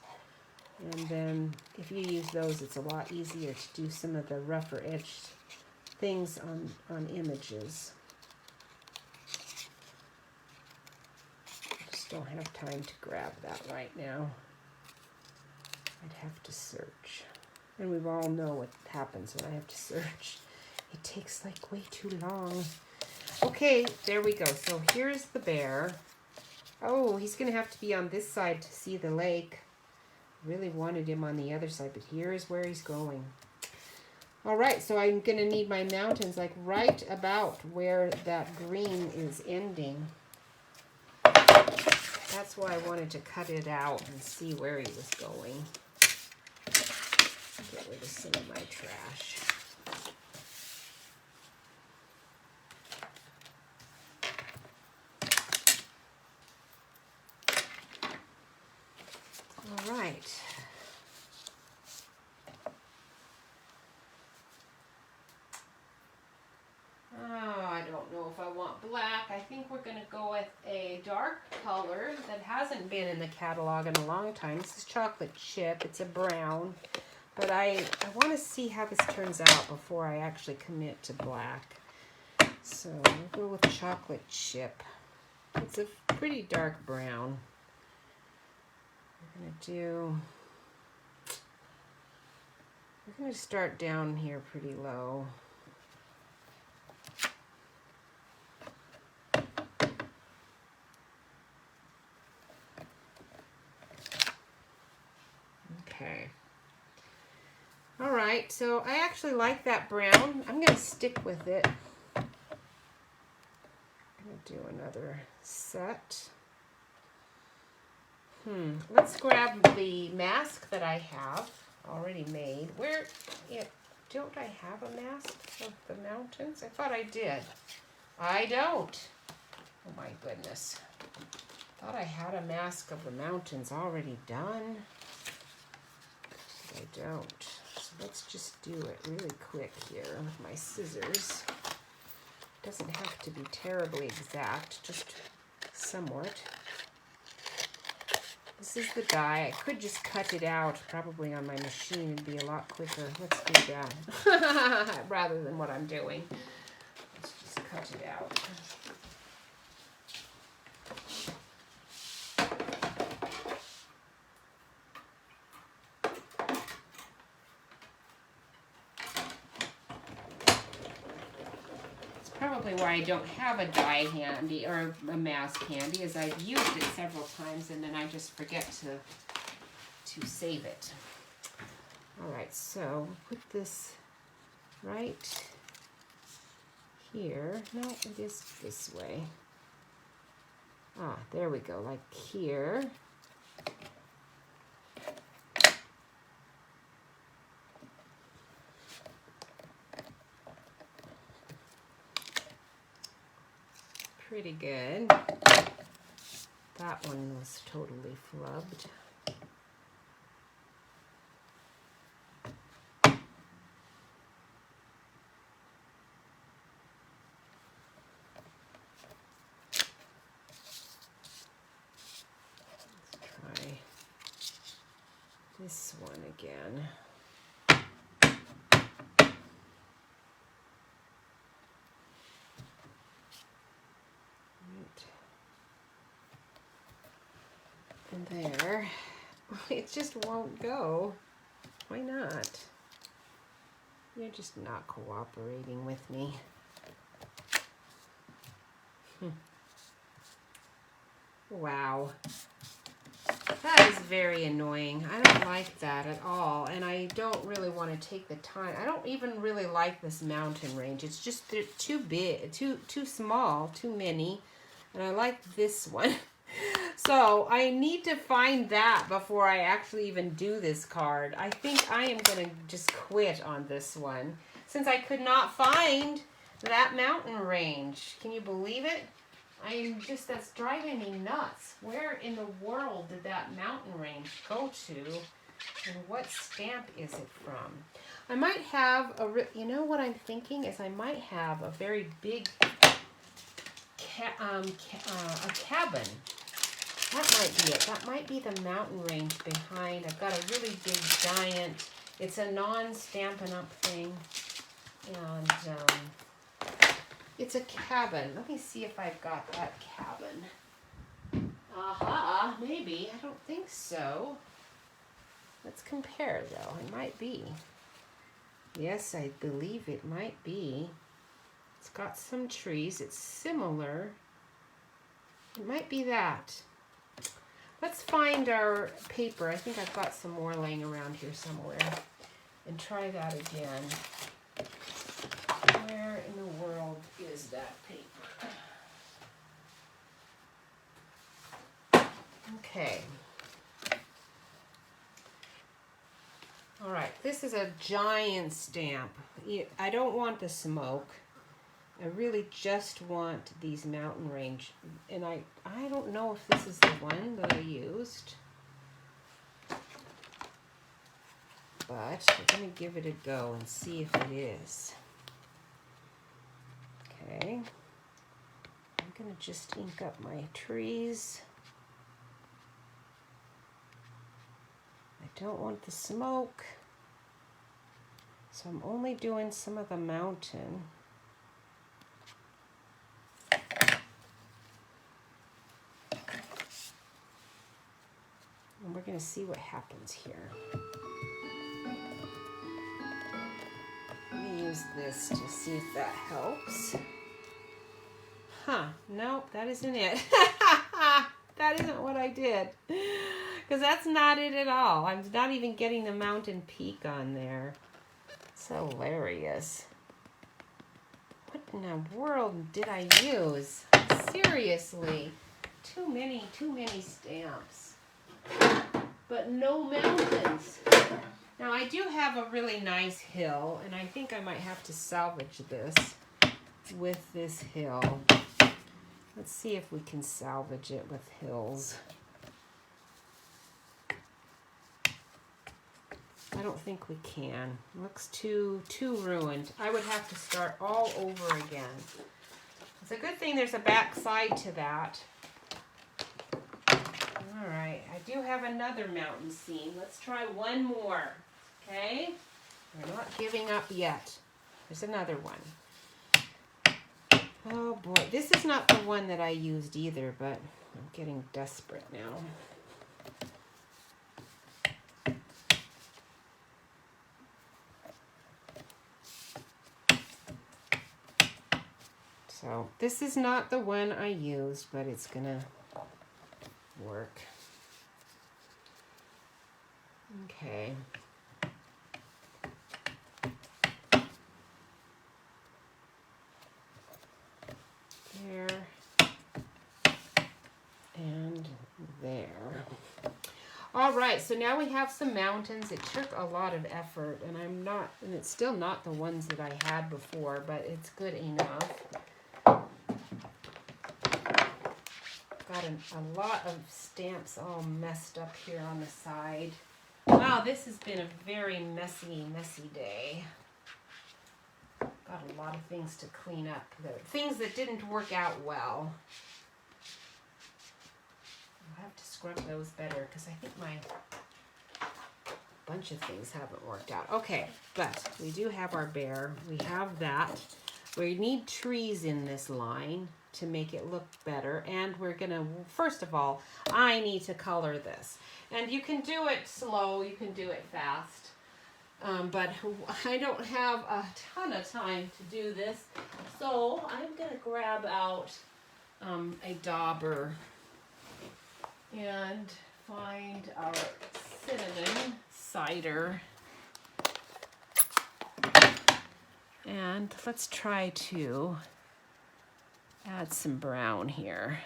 And then if you use those, it's a lot easier to do some of the rougher edged things on images. I just don't have time to grab that right now. I'd have to search. And we all know what happens when I have to search. It takes like way too long. Okay, there we go. So here's the bear. Oh, he's going to have to be on this side to see the lake. Really wanted him on the other side, but here's where he's going. All right, so I'm going to need my mountains like right about where that green is ending. That's why I wanted to cut it out and see where he was going. Get rid of some of my trash. All right. Oh, I don't know if I want black. I think we're going to go with a dark color that hasn't been in the catalog in a long time. This is chocolate chip. It's a brown. But I want to see how this turns out before I actually commit to black. So we'll go with chocolate chip. It's a pretty dark brown. We're going to start down here pretty low. Okay. All right, so I actually like that brown. I'm going to stick with it. I'm going to do another set. Let's grab the mask that I have already made. Don't I have a mask of the mountains? I thought I did. I don't. Oh my goodness. Thought I had a mask of the mountains already done. I don't. So let's just do it really quick here with my scissors. Doesn't have to be terribly exact, just somewhat. This is the die. I could just cut it out probably on my machine. It'd be a lot quicker. Let's do that rather than what I'm doing. Let's just cut it out. Probably why I don't have a die handy or a mask handy is I've used it several times and then I just forget to save it. All right, so put this right here. No, it is this way. Ah, there we go, like here. Pretty good. That one was totally flubbed. this one again. And there. It just won't go. Why not? You're just not cooperating with me. Wow. That is very annoying. I don't like that at all. And I don't really want to take the time. I don't even really like this mountain range. It's just too big, too small, too many. And I like this one. So I need to find that before I actually even do this card. I think I am going to just quit on this one since I could not find that mountain range. Can you believe it? That's driving me nuts. Where in the world did that mountain range go to? And what stamp is it from? I might have you know what I'm thinking is I might have a very big a cabin. That might be it. That might be the mountain range behind. I've got a really big giant. It's a non-Stampin' Up! Thing. And it's a cabin. Let me see if I've got that cabin. Aha, maybe. I don't think so. Let's compare though. It might be. Yes, I believe it might be. It's got some trees. It's similar. It might be that. Let's find our paper. I think I've got some more laying around here somewhere. And try that again. Where in the world is that paper? Okay. All right, this is a giant stamp. I don't want the smoke. I really just want these mountain range. And I don't know if this is the one that I used. But I'm going to give it a go and see if it is. Okay. I'm going to just ink up my trees. I don't want the smoke. So I'm only doing some of the mountain. And we're going to see what happens here. Let me use this to see if that helps. Huh, nope, that isn't it. That isn't what I did. Because that's not it at all. I'm not even getting the mountain peak on there. It's hilarious. What in the world did I use? Seriously. Too many stamps. But no mountains. Now I do have a really nice hill, and I think I might have to salvage this with this hill. Let's see if we can salvage it with hills. I don't think we can. Looks too ruined. I would have to start all over again. It's a good thing there's a back side to that. All right, I do have another mountain scene. Let's try one more, okay? We're not giving up yet. There's another one. Oh boy, this is not the one that I used either, but I'm getting desperate now. So this is not the one I used, but it's gonna work. Okay. There. And there. All right, so now we have some mountains. It took a lot of effort, and it's still not the ones that I had before, but it's good enough. Got a lot of stamps all messed up here on the side. Wow, this has been a very messy day. Got a lot of things to clean up. Things that didn't work out well. I'll have to scrub those better because I think bunch of things haven't worked out. Okay, but we do have our bear. We have that. We need trees in this line to make it look better. And we're gonna, first of all, I need to color this. And you can do it slow, you can do it fast. But I don't have a ton of time to do this. So I'm gonna grab out a dauber and find our cinnamon cider. And let's try to add some brown here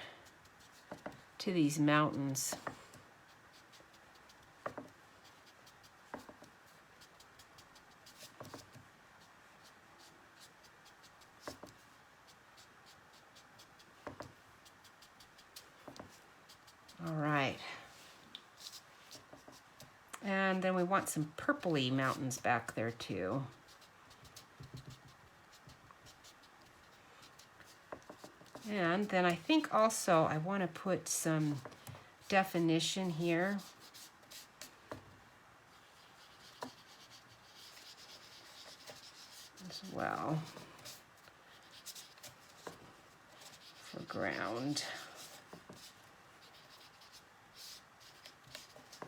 to these mountains. All right. And then we want some purpley mountains back there too. And then I think also I want to put some definition here. As well for ground.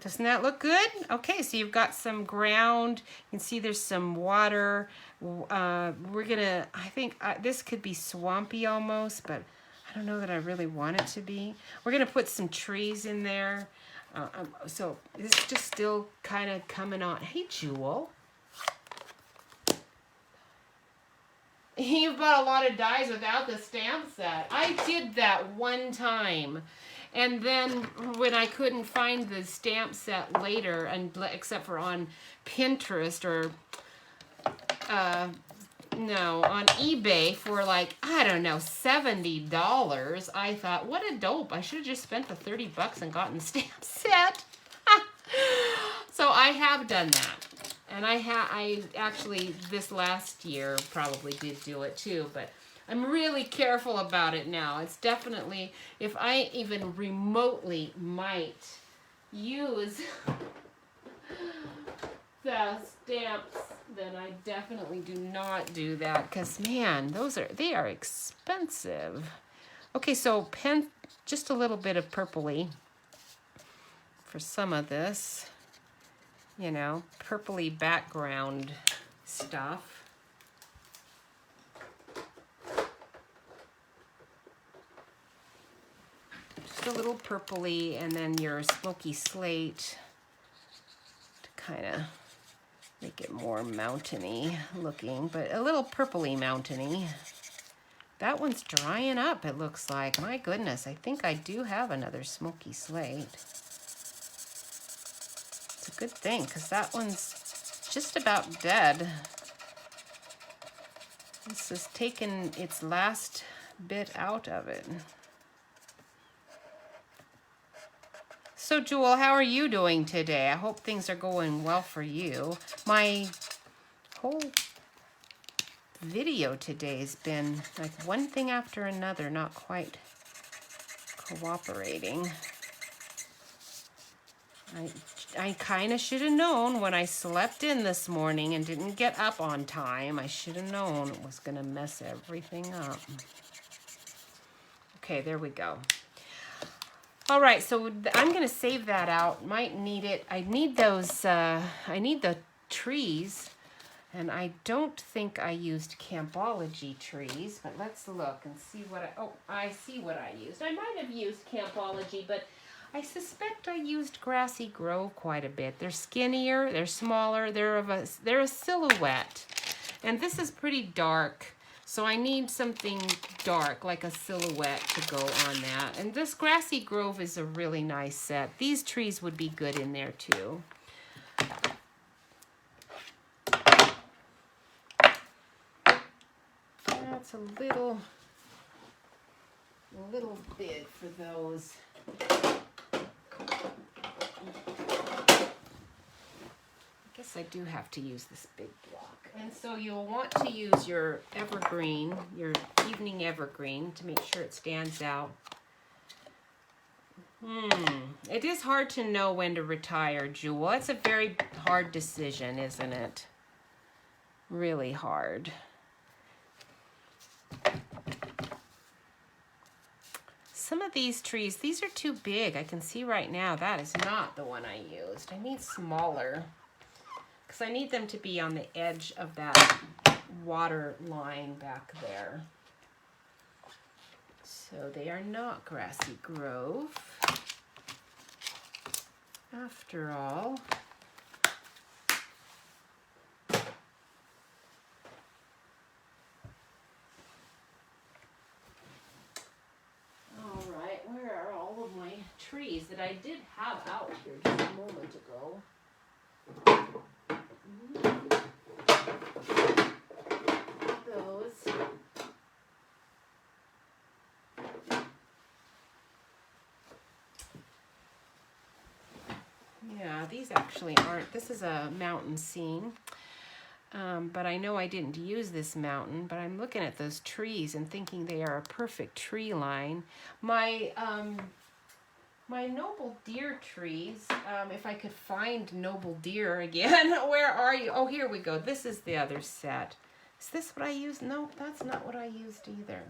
Doesn't that look good? Okay, so you've got some ground. You can see there's some water. We're gonna, I think this could be swampy almost, but I don't know that I really want it to be. We're gonna put some trees in there. So it's just still kind of coming on. Hey, Jewel. You bought a lot of dies without the stamp set. I did that one time. And then when I couldn't find the stamp set later, and except for on Pinterest or no, on eBay for like, I don't know, $70, I thought, what a dope. I should have just spent the 30 bucks and gotten the stamp set. So I have done that. And I actually this last year probably did do it too, but I'm really careful about it now. It's definitely, if I even remotely might use the stamps, then I definitely do not do that, because man, they are expensive. Okay, so just a little bit of purpley for some of this, you know, purpley background stuff. A little purpley, and then your smoky slate to kind of make it more mountainy looking, but a little purpley mountainy. That one's drying up, it looks like. My goodness, I think I do have another smoky slate. It's a good thing, because that one's just about dead. This has taken its last bit out of it. So, Jewel, how are you doing today? I hope things are going well for you. My whole video today has been like one thing after another, not quite cooperating. I kind of should have known when I slept in this morning and didn't get up on time. I should have known it was going to mess everything up. Okay, there we go. All right, so I'm going to save that out. Might need it. I need those, I need the trees, and I don't think I used Campology trees, but let's look and see what I see what I used. I might have used Campology, but I suspect I used Grassy Grove quite a bit. They're skinnier, they're smaller, they're a silhouette, and this is pretty dark. So I need something dark, like a silhouette, to go on that. And this Grassy Grove is a really nice set. These trees would be good in there too. That's a little big for those. I guess I do have to use this big block. And so you'll want to use your evergreen, your evening evergreen, to make sure it stands out. It is hard to know when to retire, Jewel. It's a very hard decision, isn't it? Really hard. Some of these trees, these are too big. I can see right now that is not the one I used. I need smaller because I need them to be on the edge of that water line back there. So they are not Grassy Grove. After all, all right, where are all of my trees that I did have out here just a moment ago? Those. Yeah, these actually aren't. This is a mountain scene, but I know I didn't use this mountain, but I'm looking at those trees and thinking they are a perfect tree line. My noble deer trees, if I could find noble deer again, where are you? Oh, here we go. This is the other set. Is this what I used? No, that's not what I used either.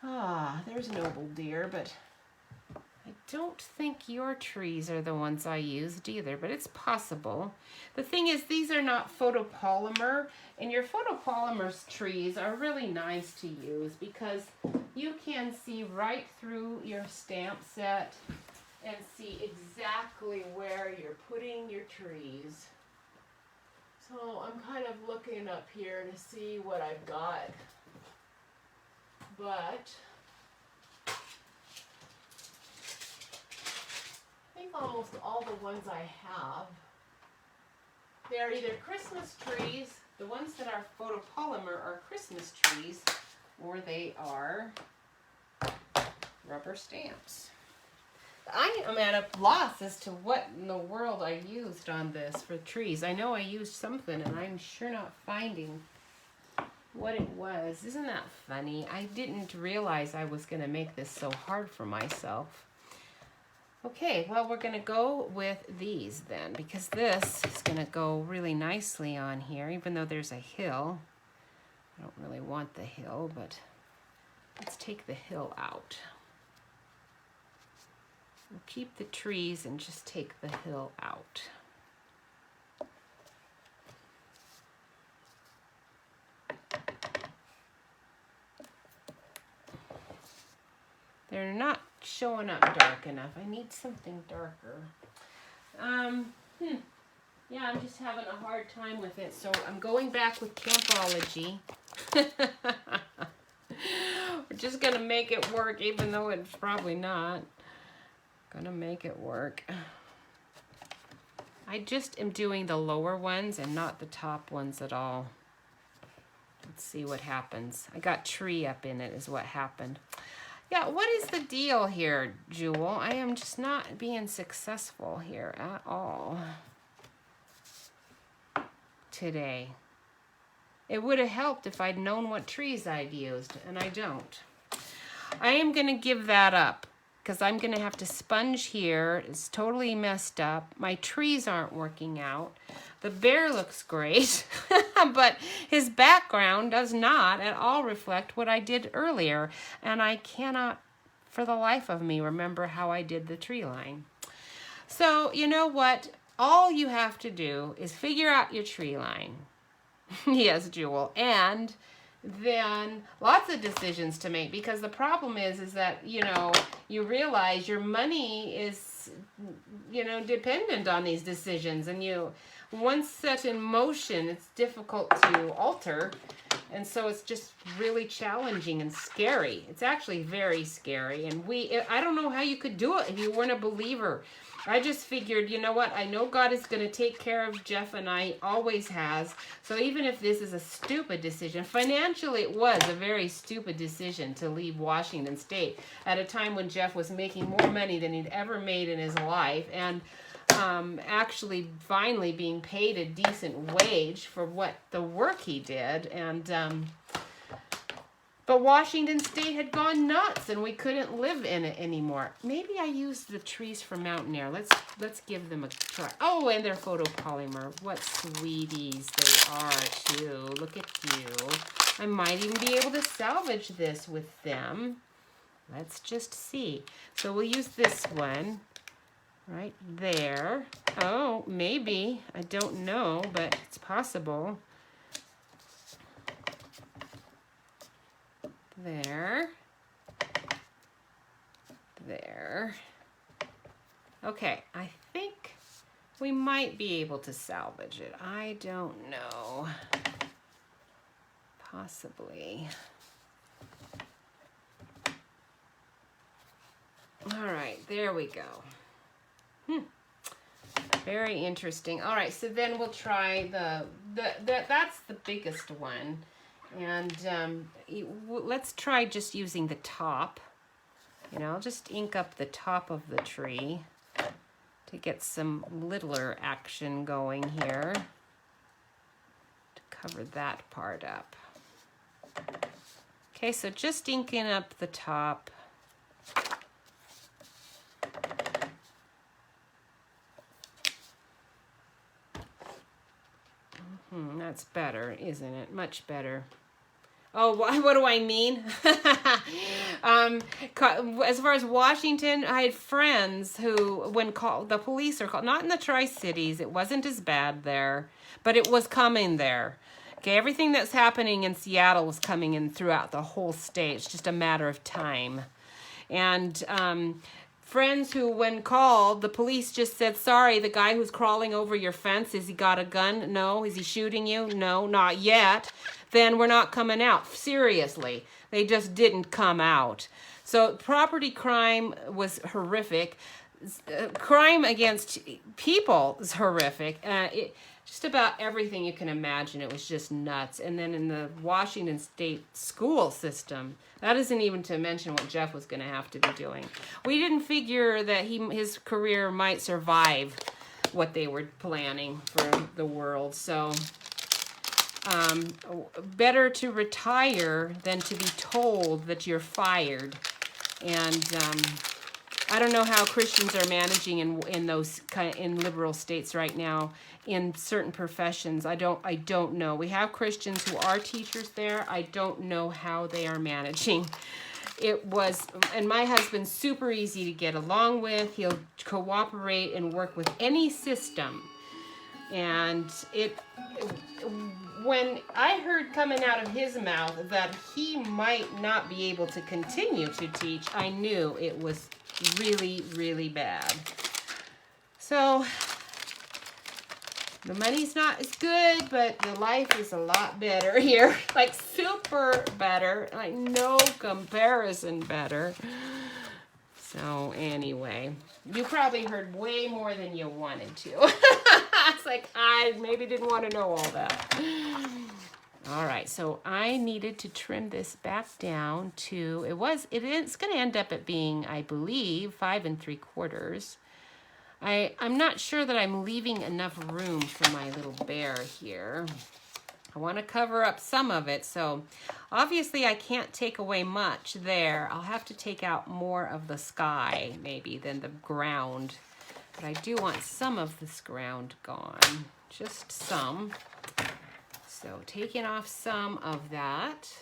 Ah, there's noble deer, but I don't think your trees are the ones I used either, but it's possible. The thing is, these are not photopolymer, and your photopolymer trees are really nice to use because you can see right through your stamp set and see exactly where you're putting your trees. So I'm kind of looking up here to see what I've got, but I think almost all the ones I have, they're either Christmas trees, the ones that are photopolymer are Christmas trees, or they are rubber stamps. I am at a loss as to what in the world I used on this for trees. I know I used something and I'm sure not finding what it was. Isn't that funny? I didn't realize I was going to make this so hard for myself. Okay, well, we're going to go with these then, because this is going to go really nicely on here, even though there's a hill. I don't really want the hill, but let's take the hill out. We'll keep the trees and just take the hill out. They're not showing up dark enough. I need something darker. Yeah, I'm just having a hard time with it, so I'm going back with Campology. We're just gonna make it work, even though it's probably not. Gonna make it work. I just am doing the lower ones and not the top ones at all. Let's see what happens. I got tree up in it is what happened. Yeah, what is the deal here, Jewel? I am just not being successful here at all today. It would have helped if I'd known what trees I'd used, and I don't. I am going to give that up because I'm going to have to sponge here. It's totally messed up. My trees aren't working out. The bear looks great, but his background does not at all reflect what I did earlier, and I cannot, for the life of me, remember how I did the tree line. So, you know what? All you have to do is figure out your tree line. Yes, Jewel, and then lots of decisions to make, because the problem is that, you know, you realize your money is, you know, dependent on these decisions, and once set in motion, it's difficult to alter, and so it's just really challenging and scary. It's actually very scary, and I don't know how you could do it if you weren't a believer. I just figured, you know what, I know God is going to take care of Jeff and I, always has, so even if this is a stupid decision, financially it was a very stupid decision to leave Washington State at a time when Jeff was making more money than he'd ever made in his life, and actually finally being paid a decent wage for the work he did, and But Washington State had gone nuts and we couldn't live in it anymore. Maybe I used the trees from Mountain Air. Let's give them a try. Oh, and they're photopolymer. What sweeties they are too. Look at you. I might even be able to salvage this with them. Let's just see. So we'll use this one right there. Oh, maybe. I don't know, but it's possible. There. There. Okay, I think we might be able to salvage it. I don't know. Possibly. All right, there we go. Very interesting. All right, so then we'll try that's the biggest one. And let's try just using the top. You know, I'll just ink up the top of the tree to get some littler action going here. To cover that part up. Okay, so just inking up the top. That's better, isn't it? Much better. Oh, what do I mean? As far as Washington, I had friends who, when the police are called, not in the Tri-Cities, it wasn't as bad there, but it was coming there. Okay, everything that's happening in Seattle was coming in throughout the whole state. It's just a matter of time. And friends who, when called, the police just said, sorry, the guy who's crawling over your fence, has he got a gun? No. Is he shooting you? No, not yet. Then we're not coming out. Seriously. They just didn't come out. So property crime was horrific. Crime against people is horrific. Just about everything you can imagine. It was just nuts. And then in the Washington State school system, that isn't even to mention what Jeff was going to have to be doing. We didn't figure that his career might survive what they were planning for the world. So better to retire than to be told that you're fired. And I don't know how Christians are managing in those in liberal states right now in certain professions. I don't know. We have Christians who are teachers there. I don't know how they are managing. It was, and my husband's super easy to get along with. He'll cooperate and work with any system. And when I heard coming out of his mouth that he might not be able to continue to teach, I knew it was really, really bad. So the money's not as good, but the life is a lot better here. Like super better, like no comparison better. So anyway, you probably heard way more than you wanted to. It's like I maybe didn't want to know all that. All right, so I needed to trim this back down to, it's going to end up at being, I believe, 5 3/4. I'm not sure that I'm leaving enough room for my little bear here. I want to cover up some of it, so obviously I can't take away much there. I'll have to take out more of the sky, maybe, than the ground. But I do want some of this ground gone, just some. So taking off some of that.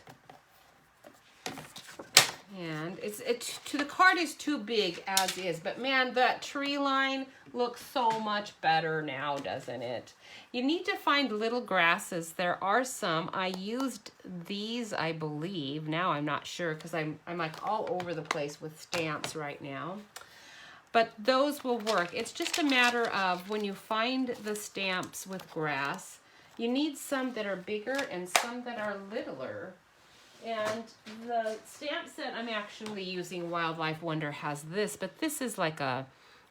And the card is too big as is, but man, that tree line looks so much better now, doesn't it? You need to find little grasses. There are some. I used these, I believe. Now I'm not sure because I'm like all over the place with stamps right now. But those will work. It's just a matter of when you find the stamps with grass, you need some that are bigger and some that are littler. And the stamp set I'm actually using, Wildlife Wonder, has this, but this is like a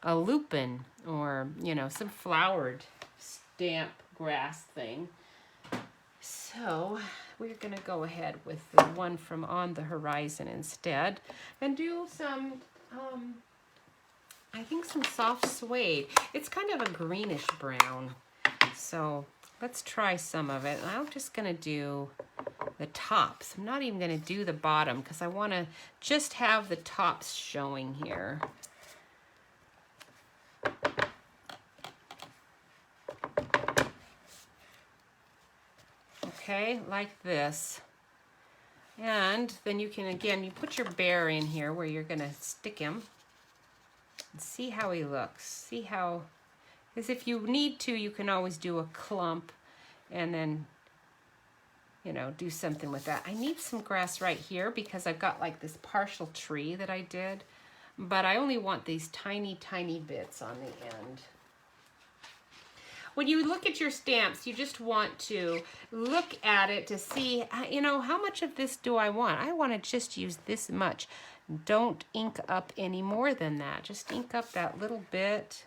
lupin or, you know, some flowered stamp grass thing. So we're going to go ahead with the one from On the Horizon instead and do some, I think some soft suede. It's kind of a greenish brown. So let's try some of it. I'm just going to do the tops. I'm not even going to do the bottom because I want to just have the tops showing here. Okay, like this. And then you can, again, you put your bear in here where you're going to stick him. And see how he looks. See how, because if you need to, you can always do a clump and then, you know, do something with that. I need some grass right here because I've got like this partial tree that I did, but I only want these tiny, tiny bits on the end. When you look at your stamps, you just want to look at it to see, you know, how much of this do I want? I want to just use this much. Don't ink up any more than that. Just ink up that little bit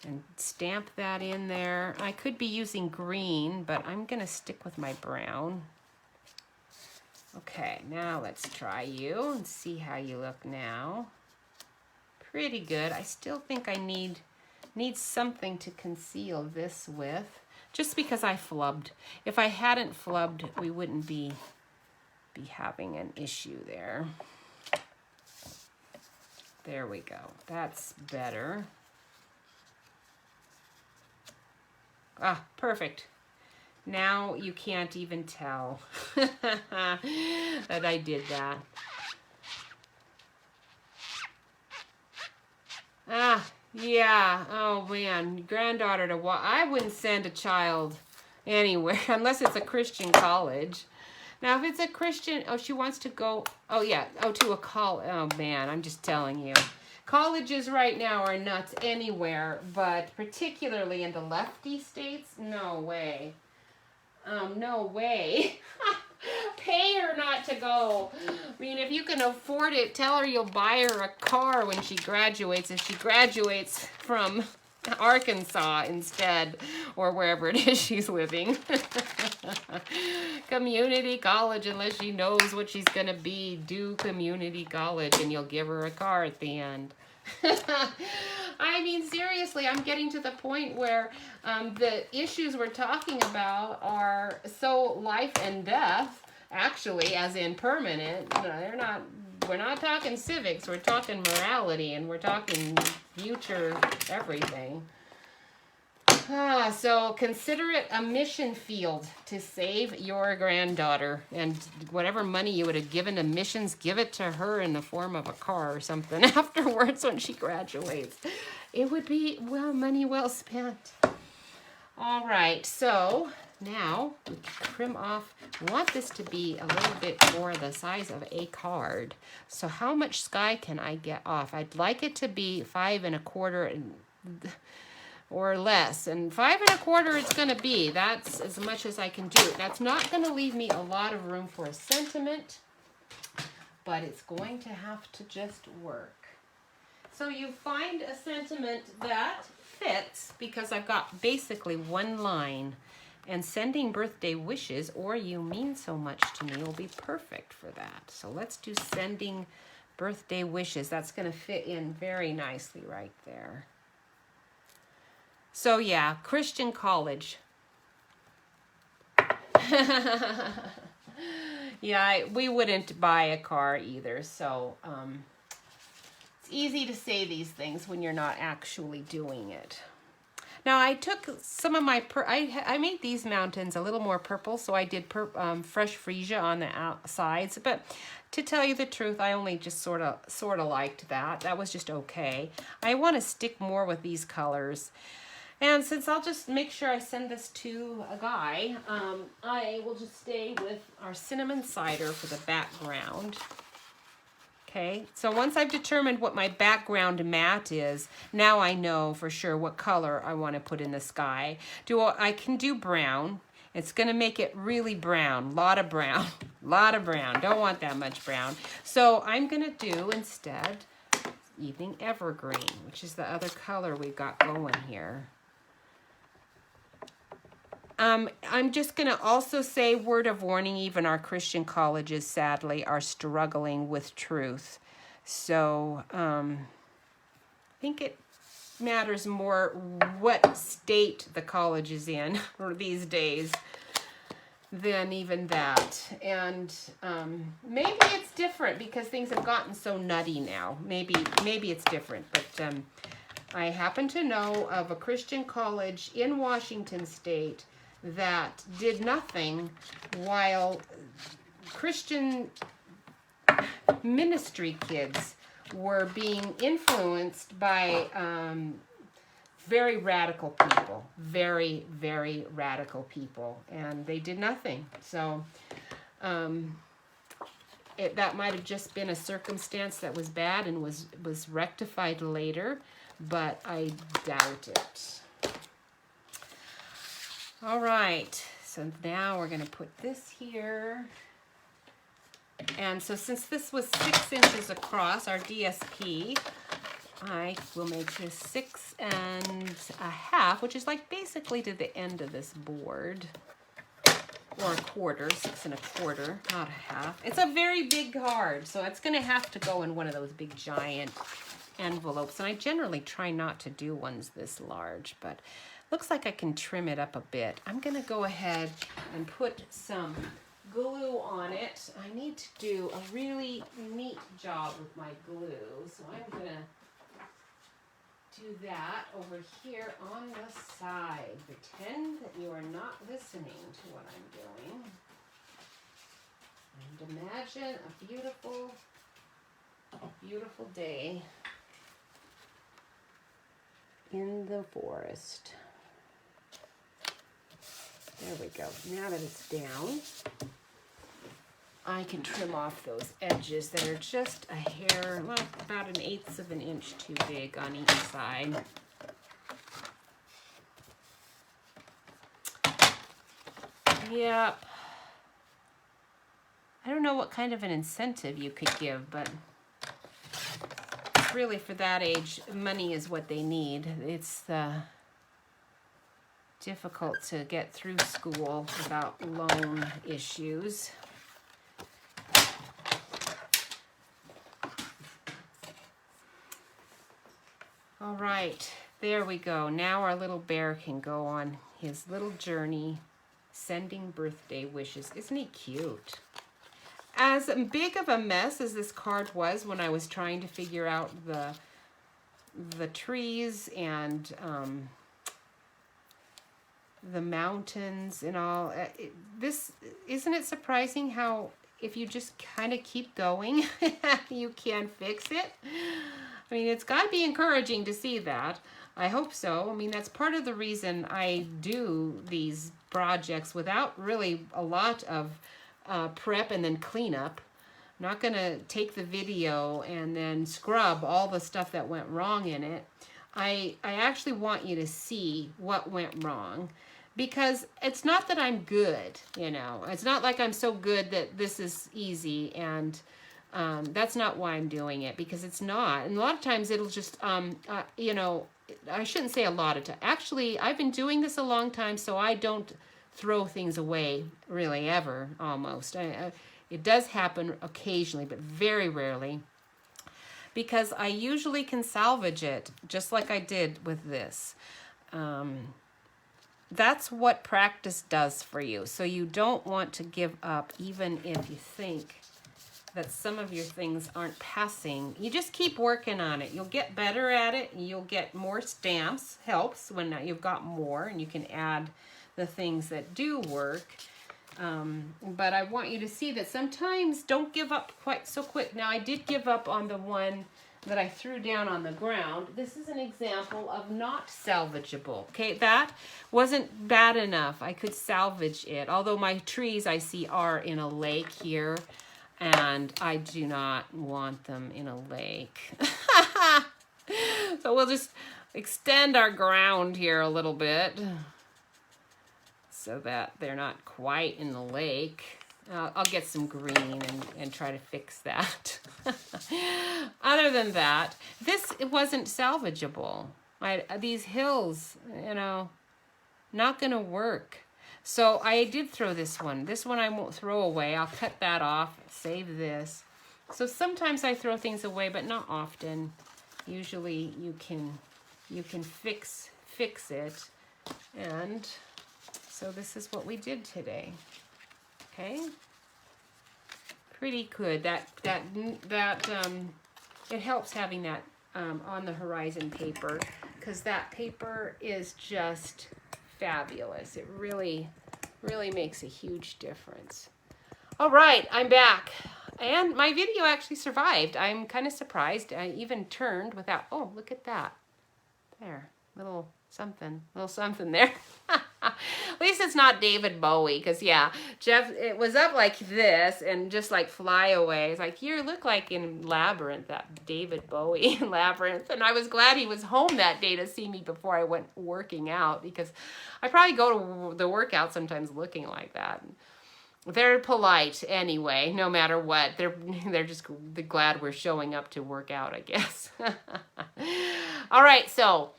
and stamp that in there. I could be using green, but I'm going to stick with my brown. Okay, now let's try you and see how you look now. Pretty good. I still think I need something to conceal this with, just because I flubbed. If I hadn't flubbed, we wouldn't be having an issue there. There we go. That's better. Ah, perfect. Now you can't even tell that I did that. Ah, yeah. Oh, man. Granddaughter to what? I wouldn't send a child anywhere unless it's a Christian college. Now, if it's a Christian, oh, she wants to go, oh, yeah, oh, to a college. Oh, man, I'm just telling you. Colleges right now are nuts anywhere, but particularly in the lefty states, no way. No way. Pay her not to go. I mean, if you can afford it, tell her you'll buy her a car when she graduates, if she graduates from Arkansas instead, or wherever it is she's living. Community college, unless she knows what she's going to be, do community college, and you'll give her a car at the end. I mean, seriously, I'm getting to the point where the issues we're talking about are so life and death, actually, as in permanent. You know, we're not talking civics, we're talking morality, and we're talking future everything. So consider it a mission field to save your granddaughter, and whatever money you would have given to missions, give it to her in the form of a car or something afterwards when she graduates. It would be, well, money well spent. All right, so now we can trim off. We want this to be a little bit more the size of a card. So how much sky can I get off? I'd like it to be 5 1/4 or less, and 5 1/4 it's going to be. That's as much as I can do. That's not going to leave me a lot of room for a sentiment, but it's going to have to just work. So you find a sentiment that fits, because I've got basically one line, and sending birthday wishes or you mean so much to me will be perfect for that. So let's do sending birthday wishes. That's going to fit in very nicely right there. So yeah, Christian college. Yeah, we wouldn't buy a car either, so it's easy to say these things when you're not actually doing it. Now I took some of my, I made these mountains a little more purple, so I did fresh freesia on the outsides, but to tell you the truth, I only just sort of liked that. That was just okay. I want to stick more with these colors. And since I'll just make sure I send this to a guy, I will just stay with our cinnamon cider for the background. Okay, so once I've determined what my background matte is, now I know for sure what color I want to put in the sky. I can do brown. It's going to make it really brown, lot of brown, lot of brown. Don't want that much brown. So I'm going to do instead Evening Evergreen, which is the other color we've got going here. I'm just going to also say, word of warning, even our Christian colleges, sadly, are struggling with truth. So I think it matters more what state the college is in these days. than even that. And maybe it's different because things have gotten so nutty now. Maybe it's different. But I happen to know of a Christian college in Washington State that did nothing while Christian ministry kids were being influenced by very radical people, very, very radical people, and they did nothing. So that might have just been a circumstance that was bad and was rectified later, but I doubt it. All right, so now we're going to put this here. And so since this was 6 inches across, our DSP, I will make this 6 1/2, which is like basically to the end of this board, or a quarter, 6 1/4, not a half. It's a very big card, so it's going to have to go in one of those big giant envelopes. And I generally try not to do ones this large, but looks like I can trim it up a bit. I'm going to go ahead and put some glue on it. I need to do a really neat job with my glue, so I'm going to do that over here on the side. Pretend that you are not listening to what I'm doing. And imagine a beautiful, beautiful day in the forest. There we go. Now that it's down, I can trim off those edges that are just a hair, well, about 1/8 of an inch too big on each side. Yep. I don't know what kind of an incentive you could give, but really for that age, money is what they need. It's difficult to get through school without loan issues. All right, there we go. Now our little bear can go on his little journey, sending birthday wishes. Isn't he cute? As big of a mess as this card was when I was trying to figure out the trees and the mountains and all, isn't it surprising how if you just kind of keep going, you can fix it? I mean, it's got to be encouraging to see that. I hope so. I mean, that's part of the reason I do these projects without really a lot of prep and then cleanup. I'm not going to take the video and then scrub all the stuff that went wrong in it. I actually want you to see what went wrong, because it's not that I'm good, you know. It's not like I'm so good that this is easy, and that's not why I'm doing it, because it's not. And a lot of times it'll just, you know, I shouldn't say a lot of time. Actually, I've been doing this a long time, so I don't throw things away really ever, almost. It does happen occasionally, but very rarely, because I usually can salvage it, just like I did with this. That's what practice does for you. So you don't want to give up, even if you think that some of your things aren't passing. You just keep working on it. You'll get better at it. You'll get more stamps. Helps when you've got more, and you can add the things that do work. But I want you to see that sometimes don't give up quite so quick. Now, I did give up on the one that I threw down on the ground. This is an example of not salvageable. Okay, that wasn't bad enough. I could salvage it. Although my trees I see are in a lake here, and I do not want them in a lake. So we'll just extend our ground here a little bit so that they're not quite in the lake. I'll get some green and try to fix that. Other than that, it wasn't salvageable. These hills, you know, not going to work. So I did throw this one. This one I won't throw away. I'll cut that off, save this. So sometimes I throw things away, but not often. Usually you can fix it. And so this is what we did today. Okay. Pretty good. It helps having that on the horizon paper, because that paper is just fabulous. It really, really makes a huge difference. All right, I'm back. And my video actually survived. I'm kind of surprised. I even turned without, oh, look at that. There, little something there. At least it's not David Bowie, because yeah, Jeff, it was up like this and just like fly away. It's like, you look like in Labyrinth, that David Bowie in Labyrinth. And I was glad he was home that day to see me before I went working out, because I probably go to the workout sometimes looking like that. They're polite anyway, no matter what. They're just glad we're showing up to work out, I guess. All right, so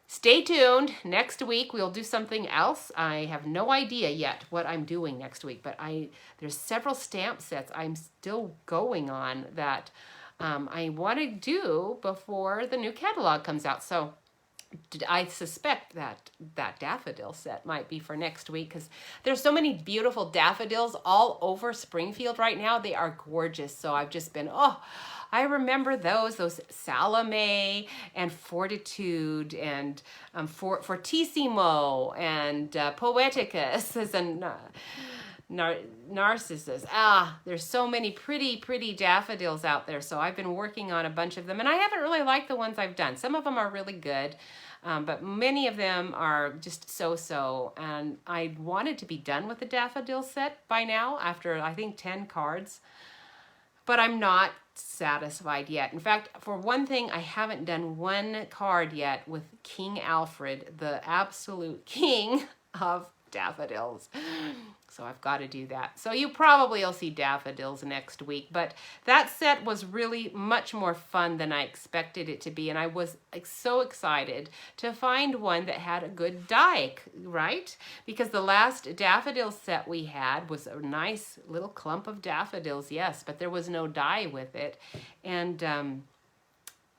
stay tuned. Next week we'll do something else. I have no idea yet what I'm doing next week, but there's several stamp sets I'm still going on that I want to do before the new catalog comes out. So I suspect that daffodil set might be for next week, because there's so many beautiful daffodils all over Springfield right now. They are gorgeous. So I've just been, I remember those Salome and Fortitude and Fortissimo and Poeticus and Narcissus. There's so many pretty daffodils out there. So I've been working on a bunch of them, and I haven't really liked the ones I've done. Some of them are really good, but many of them are just so-so. And I wanted to be done with the daffodil set by now after, I think, 10 cards, but I'm not satisfied yet. In fact, for one thing, I haven't done one card yet with King Alfred, the absolute king of daffodils. So I've got to do that. So you probably will see daffodils next week, but that set was really much more fun than I expected it to be, and I was so excited to find one that had a good die, right? Because the last daffodil set we had was a nice little clump of daffodils, yes, but there was no die with it, and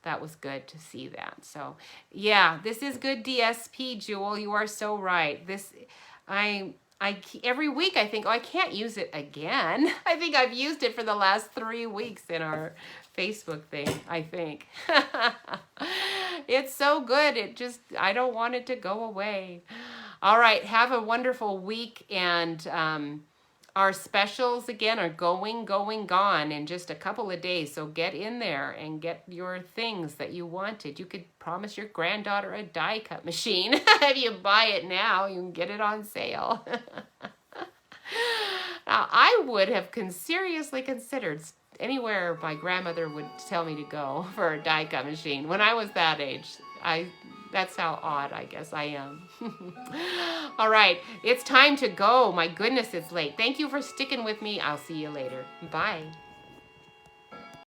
that was good to see that. So yeah, this is good DSP, Jewel. You are so right. Every week I think, I can't use it again. I think I've used it for the last 3 weeks in our Facebook thing, I think. It's so good. I don't want it to go away. All right, have a wonderful week, and our specials again are gone in just a couple of days. So get in there and get your things that you wanted. You could promise your granddaughter a die cut machine. If you buy it now, you can get it on sale. Now, I would have seriously considered anywhere my grandmother would tell me to go for a die cut machine when I was that age. That's how odd I guess I am. All right, it's time to go. My goodness, it's late. Thank you for sticking with me. I'll see you later. Bye.